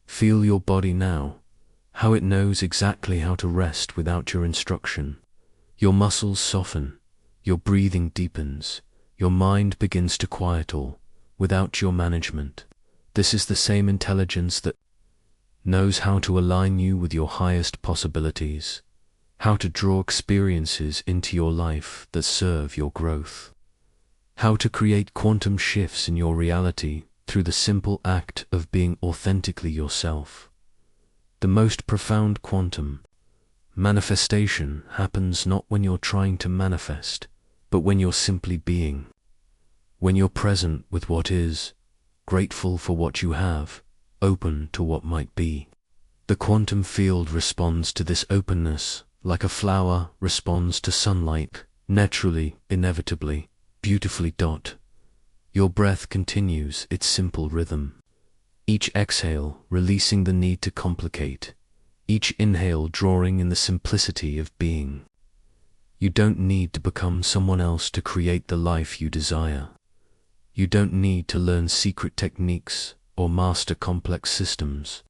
Feel your body now, how it knows exactly how to rest without your instruction. Your muscles soften, your breathing deepens, your mind begins to quiet all, without your management. This is the same intelligence that knows how to align you with your highest possibilities, how to draw experiences into your life that serve your growth, how to create quantum shifts in your reality through the simple act of being authentically yourself. The most profound quantum manifestation happens not when you're trying to manifest, but when you're simply being. When you're present with what is, grateful for what you have, open to what might be. The quantum field responds to this openness like a flower responds to sunlight, naturally, inevitably, beautifully. Your breath continues its simple rhythm. Each exhale releasing the need to complicate. Each inhale drawing in the simplicity of being. You don't need to become someone else to create the life you desire. You don't need to learn secret techniques or master complex systems.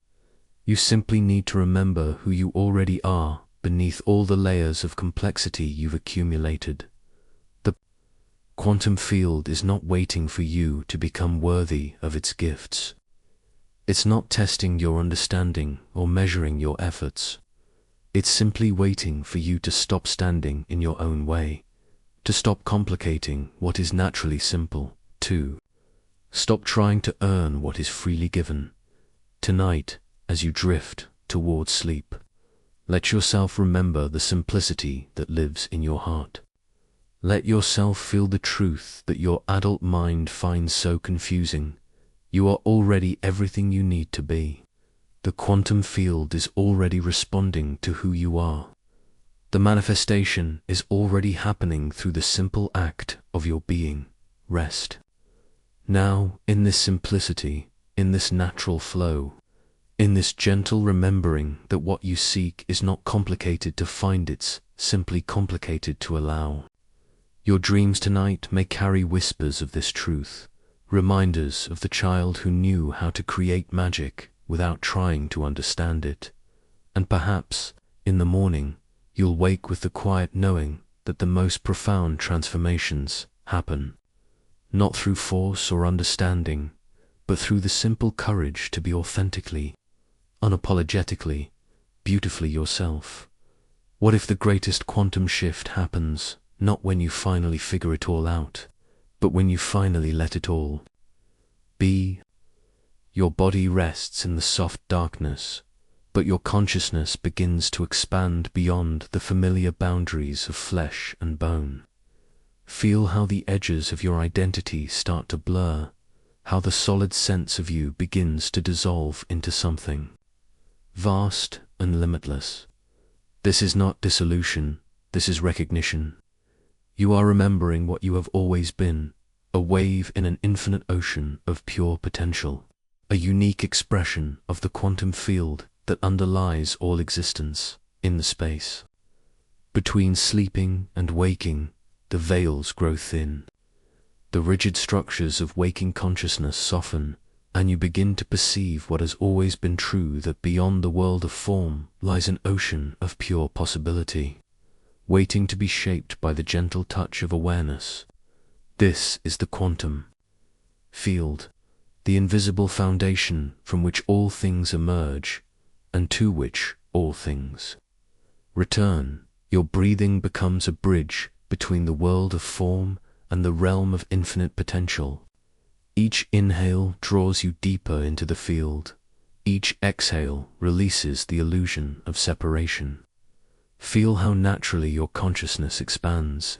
You simply need to remember who you already are beneath all the layers of complexity you've accumulated. The quantum field is not waiting for you to become worthy of its gifts. It's not testing your understanding or measuring your efforts. It's simply waiting for you to stop standing in your own way, to stop complicating what is naturally simple, to stop trying to earn what is freely given. Tonight, as you drift towards sleep, let yourself remember the simplicity that lives in your heart. Let yourself feel the truth that your adult mind finds so confusing. You are already everything you need to be. The quantum field is already responding to who you are. The manifestation is already happening through the simple act of your being. Rest. Now, in this simplicity, in this natural flow, in this gentle remembering that what you seek is not complicated to find, it's simply complicated to allow. Your dreams tonight may carry whispers of this truth, reminders of the child who knew how to create magic without trying to understand it. And perhaps, in the morning, you'll wake with the quiet knowing that the most profound transformations happen, not through force or understanding, but through the simple courage to be authentically, unapologetically, beautifully yourself. What if the greatest quantum shift happens not when you finally figure it all out, but when you finally let it all be? Your body rests in the soft darkness, but your consciousness begins to expand beyond the familiar boundaries of flesh and bone. Feel how the edges of your identity start to blur, how the solid sense of you begins to dissolve into something vast and limitless. This is not dissolution, this is recognition. You are remembering what you have always been, a wave in an infinite ocean of pure potential, a unique expression of the quantum field that underlies all existence in the space. Between sleeping and waking, the veils grow thin. The rigid structures of waking consciousness soften, and you begin to perceive what has always been true, that beyond the world of form lies an ocean of pure possibility, waiting to be shaped by the gentle touch of awareness. This is the quantum field, the invisible foundation from which all things emerge, and to which all things return. Your breathing becomes a bridge between the world of form and the realm of infinite potential. Each inhale draws you deeper into the field. Each exhale releases the illusion of separation. Feel how naturally your consciousness expands,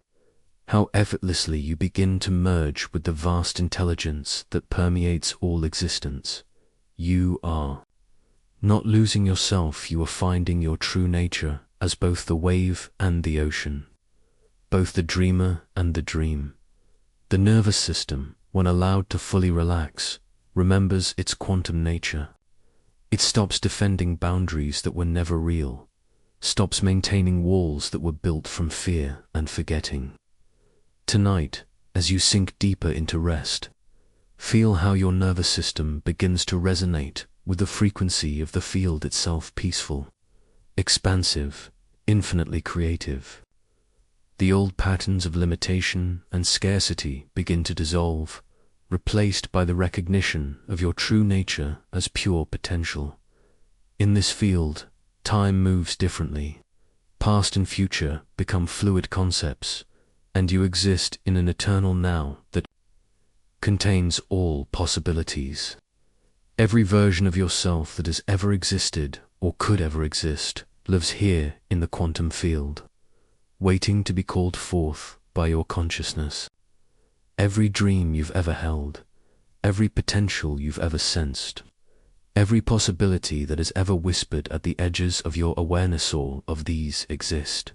how effortlessly you begin to merge with the vast intelligence that permeates all existence. You are not losing yourself, you are finding your true nature as both the wave and the ocean, both the dreamer and the dream. The nervous system, when allowed to fully relax, remembers its quantum nature. It stops defending boundaries that were never real, stops maintaining walls that were built from fear and forgetting. Tonight, as you sink deeper into rest, feel how your nervous system begins to resonate with the frequency of the field itself, peaceful, expansive, infinitely creative. The old patterns of limitation and scarcity begin to dissolve, replaced by the recognition of your true nature as pure potential. In this field, time moves differently. Past and future become fluid concepts, and you exist in an eternal now that contains all possibilities. Every version of yourself that has ever existed or could ever exist lives here in the quantum field, waiting to be called forth by your consciousness. Every dream you've ever held, every potential you've ever sensed, every possibility that has ever whispered at the edges of your awareness, all of these exist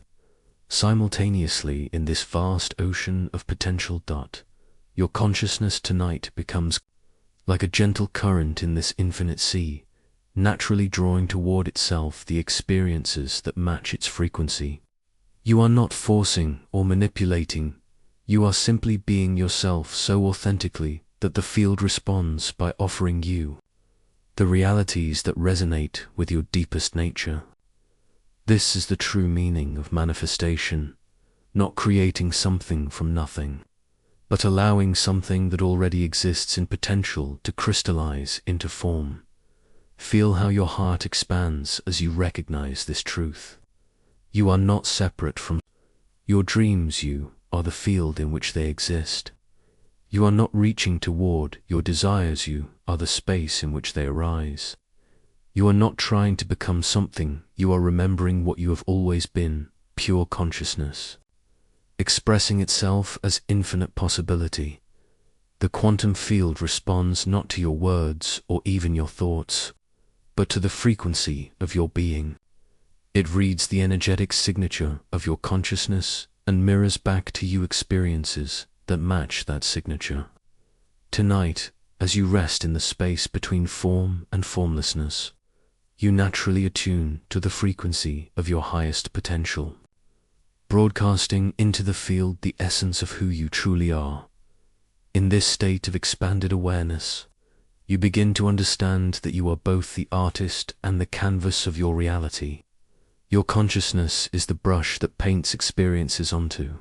simultaneously in this vast ocean of potential. Your consciousness tonight becomes like a gentle current in this infinite sea, naturally drawing toward itself the experiences that match its frequency. You are not forcing or manipulating, you are simply being yourself so authentically that the field responds by offering you the realities that resonate with your deepest nature. This is the true meaning of manifestation, not creating something from nothing, but allowing something that already exists in potential to crystallize into form. Feel how your heart expands as you recognize this truth. You are not separate from your dreams, you are the field in which they exist. You are not reaching toward your desires, you are the space in which they arise. You are not trying to become something, you are remembering what you have always been, pure consciousness, expressing itself as infinite possibility. The quantum field responds not to your words or even your thoughts, but to the frequency of your being. It reads the energetic signature of your consciousness and mirrors back to you experiences that match that signature. Tonight, as you rest in the space between form and formlessness, you naturally attune to the frequency of your highest potential, broadcasting into the field the essence of who you truly are. In this state of expanded awareness, you begin to understand that you are both the artist and the canvas of your reality. Your consciousness is the brush that paints experiences onto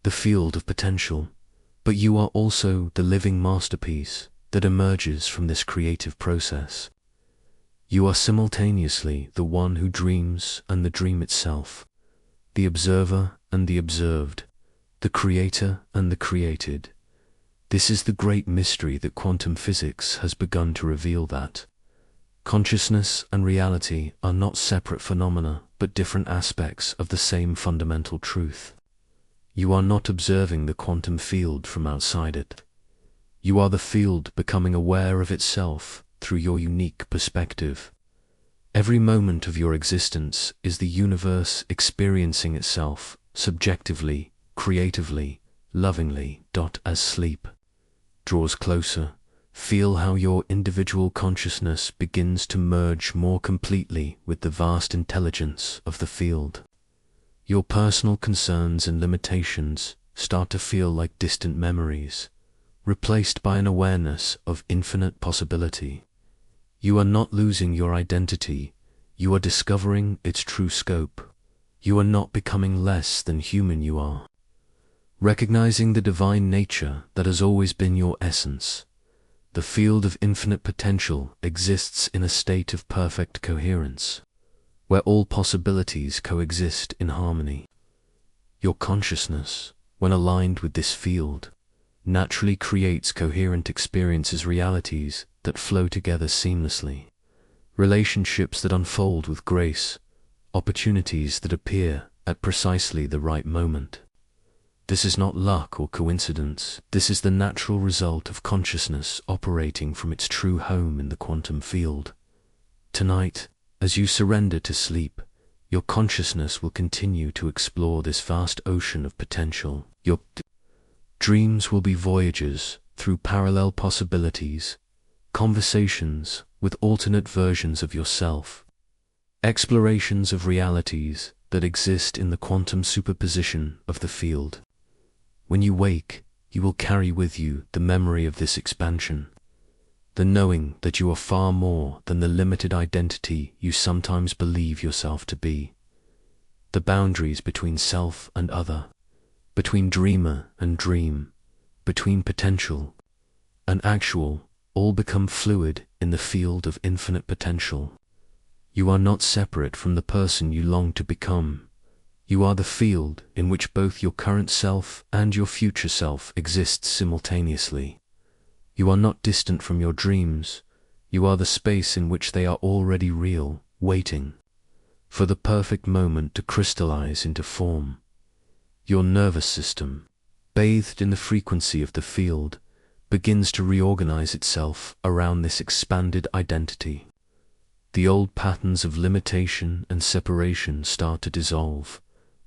the field of potential, but you are also the living masterpiece that emerges from this creative process. You are simultaneously the one who dreams and the dream itself, the observer and the observed, the creator and the created. This is the great mystery that quantum physics has begun to reveal, that consciousness and reality are not separate phenomena, but different aspects of the same fundamental truth. You are not observing the quantum field from outside it. You are the field becoming aware of itself through your unique perspective. Every moment of your existence is the universe experiencing itself subjectively, creatively, lovingly. As sleep draws closer, feel how your individual consciousness begins to merge more completely with the vast intelligence of the field. Your personal concerns and limitations start to feel like distant memories, replaced by an awareness of infinite possibility. You are not losing your identity, you are discovering its true scope. You are not becoming less than human, you are recognizing the divine nature that has always been your essence. The field of infinite potential exists in a state of perfect coherence, where all possibilities coexist in harmony. Your consciousness, when aligned with this field, naturally creates coherent experiences, realities that flow together seamlessly, relationships that unfold with grace, opportunities that appear at precisely the right moment. This is not luck or coincidence. This is the natural result of consciousness operating from its true home in the quantum field. Tonight, as you surrender to sleep, your consciousness will continue to explore this vast ocean of potential. Your dreams will be voyages through parallel possibilities, conversations with alternate versions of yourself, explorations of realities that exist in the quantum superposition of the field. When you wake, you will carry with you the memory of this expansion, the knowing that you are far more than the limited identity you sometimes believe yourself to be. The boundaries between self and other, between dreamer and dream, between potential and actual, all become fluid in the field of infinite potential. You are not separate from the person you long to become. You are the field in which both your current self and your future self exist simultaneously. You are not distant from your dreams. You are the space in which they are already real, waiting for the perfect moment to crystallize into form. Your nervous system, bathed in the frequency of the field, begins to reorganize itself around this expanded identity. The old patterns of limitation and separation start to dissolve,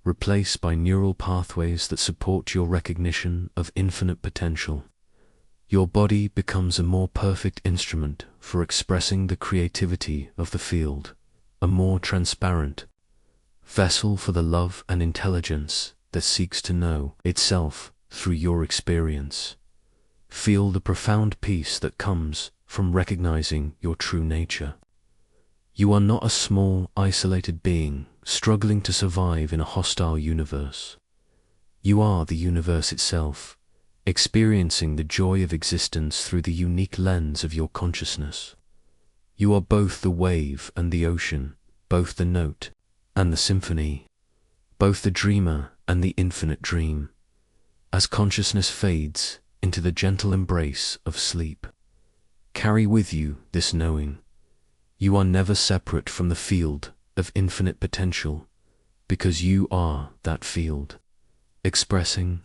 replaced by neural pathways that support your recognition of infinite potential. Your body becomes a more perfect instrument for expressing the creativity of the field, a more transparent vessel for the love and intelligence that seeks to know itself through your experience. Feel the profound peace that comes from recognizing your true nature. You are not a small, isolated being struggling to survive in a hostile universe. You are the universe itself, experiencing the joy of existence through the unique lens of your consciousness. You are both the wave and the ocean, both the note and the symphony, both the dreamer and the infinite dream. As consciousness fades into the gentle embrace of sleep, carry with you this knowing. You are never separate from the field of infinite potential, because you are that field, expressing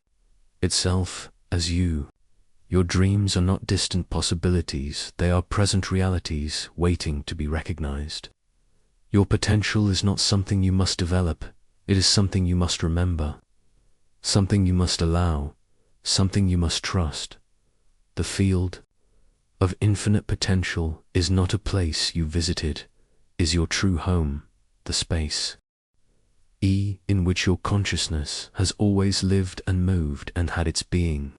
itself as you. Your dreams are not distant possibilities, they are present realities waiting to be recognized. Your potential is not something you must develop, it is something you must remember, something you must allow, something you must trust. The field of infinite potential is not a place you visited, is your true home, the space in which your consciousness has always lived and moved and had its being.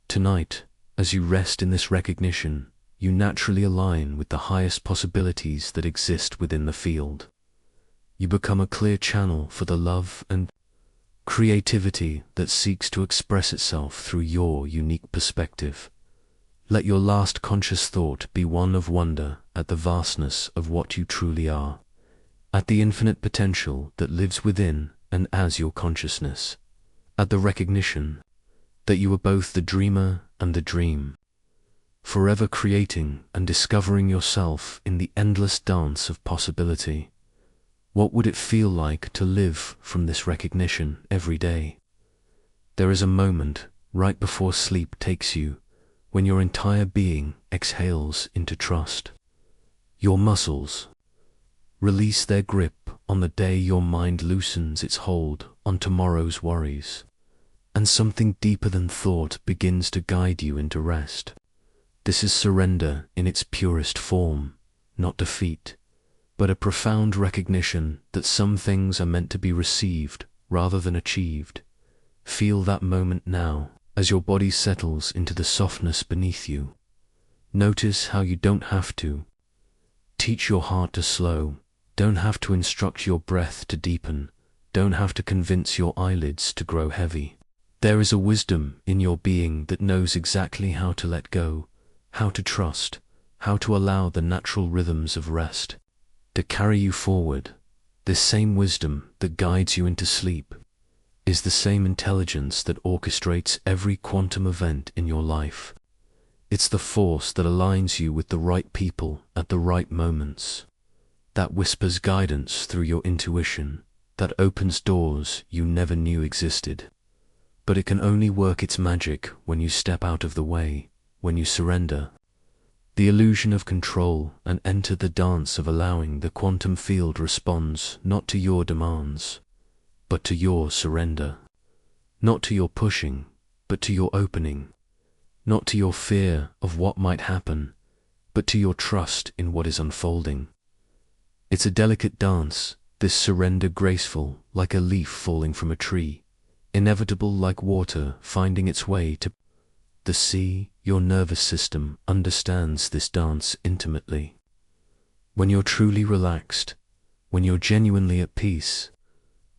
Tonight, as you rest in this recognition, you naturally align with the highest possibilities that exist within the field. You become a clear channel for the love and creativity that seeks to express itself through your unique perspective. Let your last conscious thought be one of wonder at the vastness of what you truly are, at the infinite potential that lives within and as your consciousness, at the recognition that you are both the dreamer and the dream, forever creating and discovering yourself in the endless dance of possibility. What would it feel like to live from this recognition every day? There is a moment right before sleep takes you when your entire being exhales into trust. Your muscles, Release their grip on the day your mind loosens its hold on tomorrow's worries, and something deeper than thought begins to guide you into rest. This is surrender in its purest form, not defeat, but a profound recognition that some things are meant to be received rather than achieved. Feel that moment now as your body settles into the softness beneath you. Notice how you don't have to teach your heart to slow, don't have to instruct your breath to deepen, don't have to convince your eyelids to grow heavy. There is a wisdom in your being that knows exactly how to let go, how to trust, how to allow the natural rhythms of rest to carry you forward. This same wisdom that guides you into sleep is the same intelligence that orchestrates every quantum event in your life. It's the force that aligns you with the right people at the right moments, that whispers guidance through your intuition, that opens doors you never knew existed. But it can only work its magic when you step out of the way, when you surrender the illusion of control and enter the dance of allowing. The quantum field responds not to your demands, but to your surrender. Not to your pushing, but to your opening. Not to your fear of what might happen, but to your trust in what is unfolding. It's a delicate dance, this surrender, graceful like a leaf falling from a tree, inevitable like water finding its way to the sea. Your nervous system understands this dance intimately. When you're truly relaxed, when you're genuinely at peace,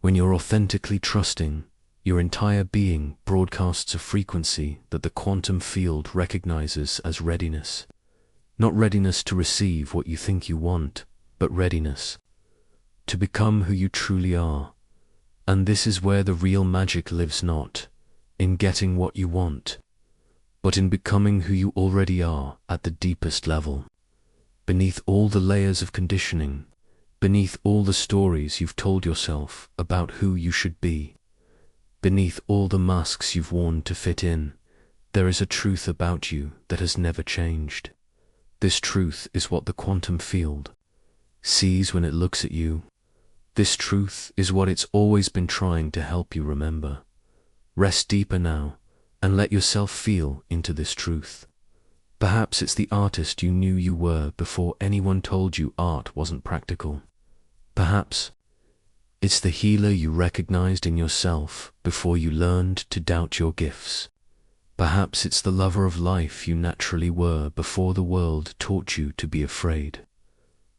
when you're authentically trusting, your entire being broadcasts a frequency that the quantum field recognizes as readiness. Not readiness to receive what you think you want, but readiness to become who you truly are. And this is where the real magic lives, not in getting what you want, but in becoming who you already are at the deepest level. Beneath all the layers of conditioning, beneath all the stories you've told yourself about who you should be, beneath all the masks you've worn to fit in, there is a truth about you that has never changed. This truth is what the quantum field sees when it looks at you. This truth is what it's always been trying to help you remember. Rest deeper now and let yourself feel into this truth. Perhaps it's the artist you knew you were before anyone told you art wasn't practical. Perhaps it's the healer you recognized in yourself before you learned to doubt your gifts. Perhaps it's the lover of life you naturally were before the world taught you to be afraid.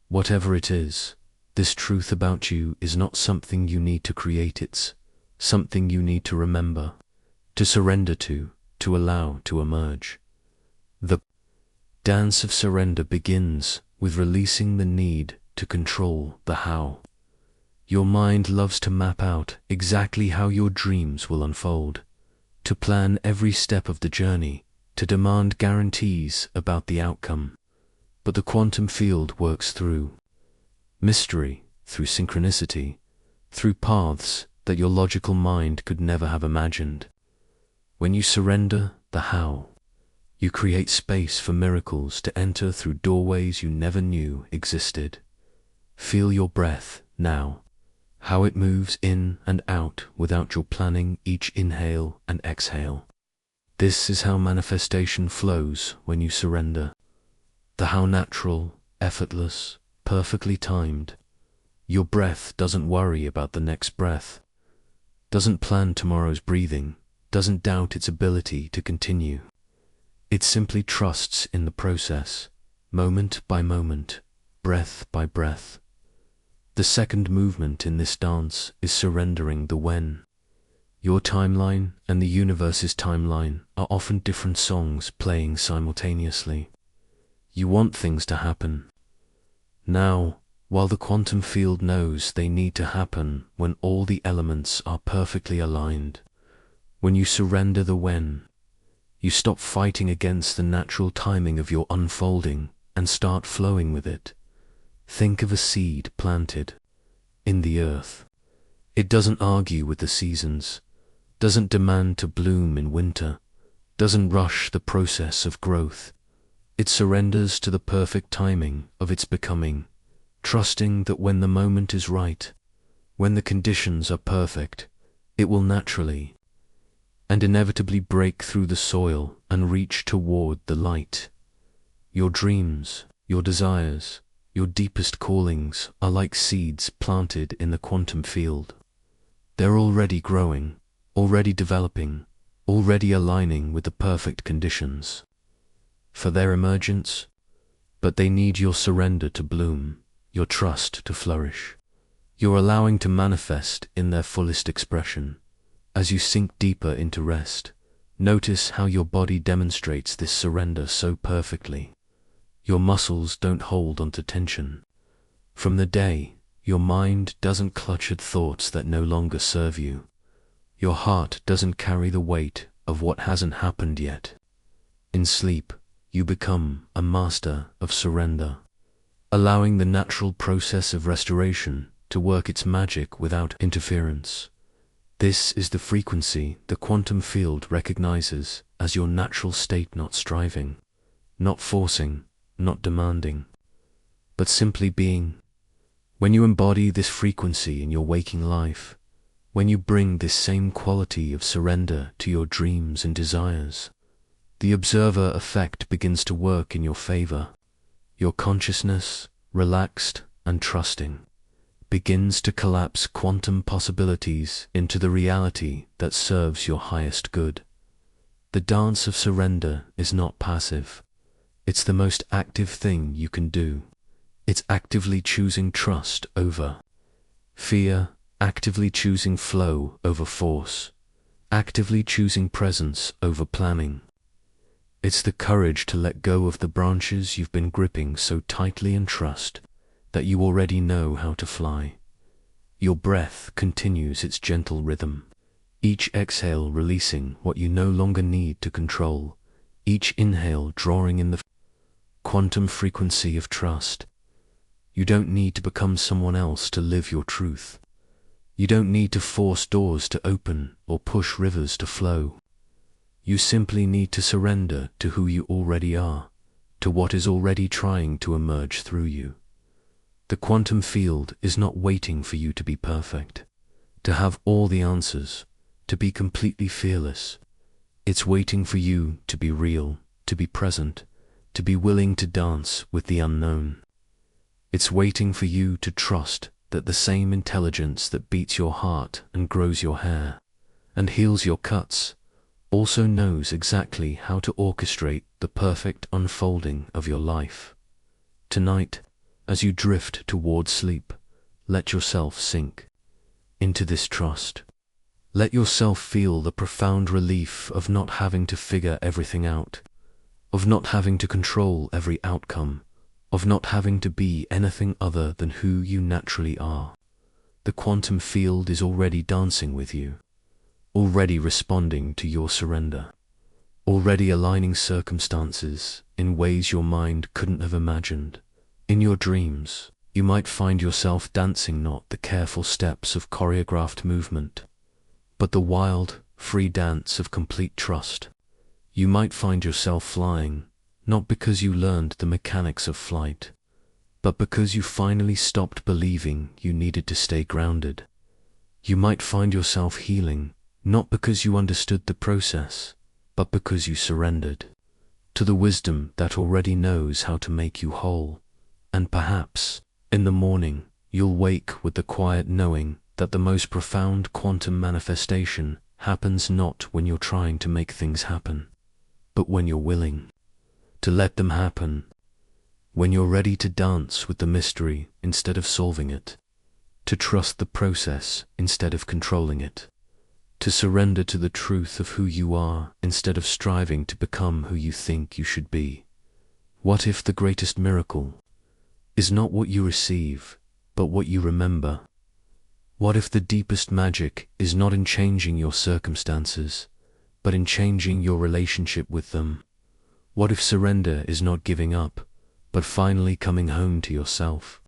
Whatever it is, this truth about you is not something you need to create, it's something you need to remember, to surrender to allow to emerge. The dance of surrender begins with releasing the need to control the how. Your mind loves to map out exactly how your dreams will unfold, to plan every step of the journey, to demand guarantees about the outcome. But the quantum field works through mystery, through synchronicity, through paths that your logical mind could never have imagined. When you surrender the how, you create space for miracles to enter through doorways you never knew existed. Feel your breath now, how it moves in and out without your planning each inhale and exhale. This is how manifestation flows when you surrender. The how natural, effortless, perfectly timed. Your breath doesn't worry about the next breath, doesn't plan tomorrow's breathing, doesn't doubt its ability to continue. It simply trusts in the process, moment by moment, breath by breath. The second movement in this dance is surrendering the when. Your timeline and the universe's timeline are often different songs playing simultaneously. You want things to happen now, while the quantum field knows they need to happen when all the elements are perfectly aligned. When you surrender the when, you stop fighting against the natural timing of your unfolding and start flowing with it. Think of a seed planted in the earth. It doesn't argue with the seasons, doesn't demand to bloom in winter, doesn't rush the process of growth. It surrenders to the perfect timing of its becoming, trusting that when the moment is right, when the conditions are perfect, it will naturally and inevitably break through the soil and reach toward the light. Your dreams, your desires, your deepest callings are like seeds planted in the quantum field. They're already growing, already developing, already aligning with the perfect conditions for their emergence, but they need your surrender to bloom, your trust to flourish, your allowing to manifest in their fullest expression. As you sink deeper into rest, notice how your body demonstrates this surrender so perfectly. Your muscles don't hold onto tension. From the day, your mind doesn't clutch at thoughts that no longer serve you. Your heart doesn't carry the weight of what hasn't happened yet. In sleep, you become a master of surrender, allowing the natural process of restoration to work its magic without interference. This is the frequency the quantum field recognizes as your natural state, not striving, not forcing, not demanding, but simply being. When you embody this frequency in your waking life, when you bring this same quality of surrender to your dreams and desires, the observer effect begins to work in your favor. Your consciousness, relaxed and trusting, begins to collapse quantum possibilities into the reality that serves your highest good. The dance of surrender is not passive. It's the most active thing you can do. It's actively choosing trust over fear, actively choosing flow over force, actively choosing presence over planning. It's the courage to let go of the branches you've been gripping so tightly and trust that you already know how to fly. Your breath continues its gentle rhythm, each exhale releasing what you no longer need to control, each inhale drawing in the quantum frequency of trust. You don't need to become someone else to live your truth. You don't need to force doors to open or push rivers to flow. You simply need to surrender to who you already are, to what is already trying to emerge through you. The quantum field is not waiting for you to be perfect, to have all the answers, to be completely fearless. It's waiting for you to be real, to be present, to be willing to dance with the unknown. It's waiting for you to trust that the same intelligence that beats your heart and grows your hair and heals your cuts also knows exactly how to orchestrate the perfect unfolding of your life. Tonight, as you drift toward sleep, let yourself sink into this trust. Let yourself feel the profound relief of not having to figure everything out, of not having to control every outcome, of not having to be anything other than who you naturally are. The quantum field is already dancing with you, already responding to your surrender, already aligning circumstances in ways your mind couldn't have imagined. In your dreams, you might find yourself dancing not the careful steps of choreographed movement, but the wild, free dance of complete trust. You might find yourself flying, not because you learned the mechanics of flight, but because you finally stopped believing you needed to stay grounded. You might find yourself healing, not because you understood the process, but because you surrendered to the wisdom that already knows how to make you whole. And perhaps, in the morning, you'll wake with the quiet knowing that the most profound quantum manifestation happens not when you're trying to make things happen, but when you're willing to let them happen, when you're ready to dance with the mystery instead of solving it, to trust the process instead of controlling it, to surrender to the truth of who you are instead of striving to become who you think you should be. What if the greatest miracle is not what you receive, but what you remember? What if the deepest magic is not in changing your circumstances, but in changing your relationship with them? What if surrender is not giving up, but finally coming home to yourself?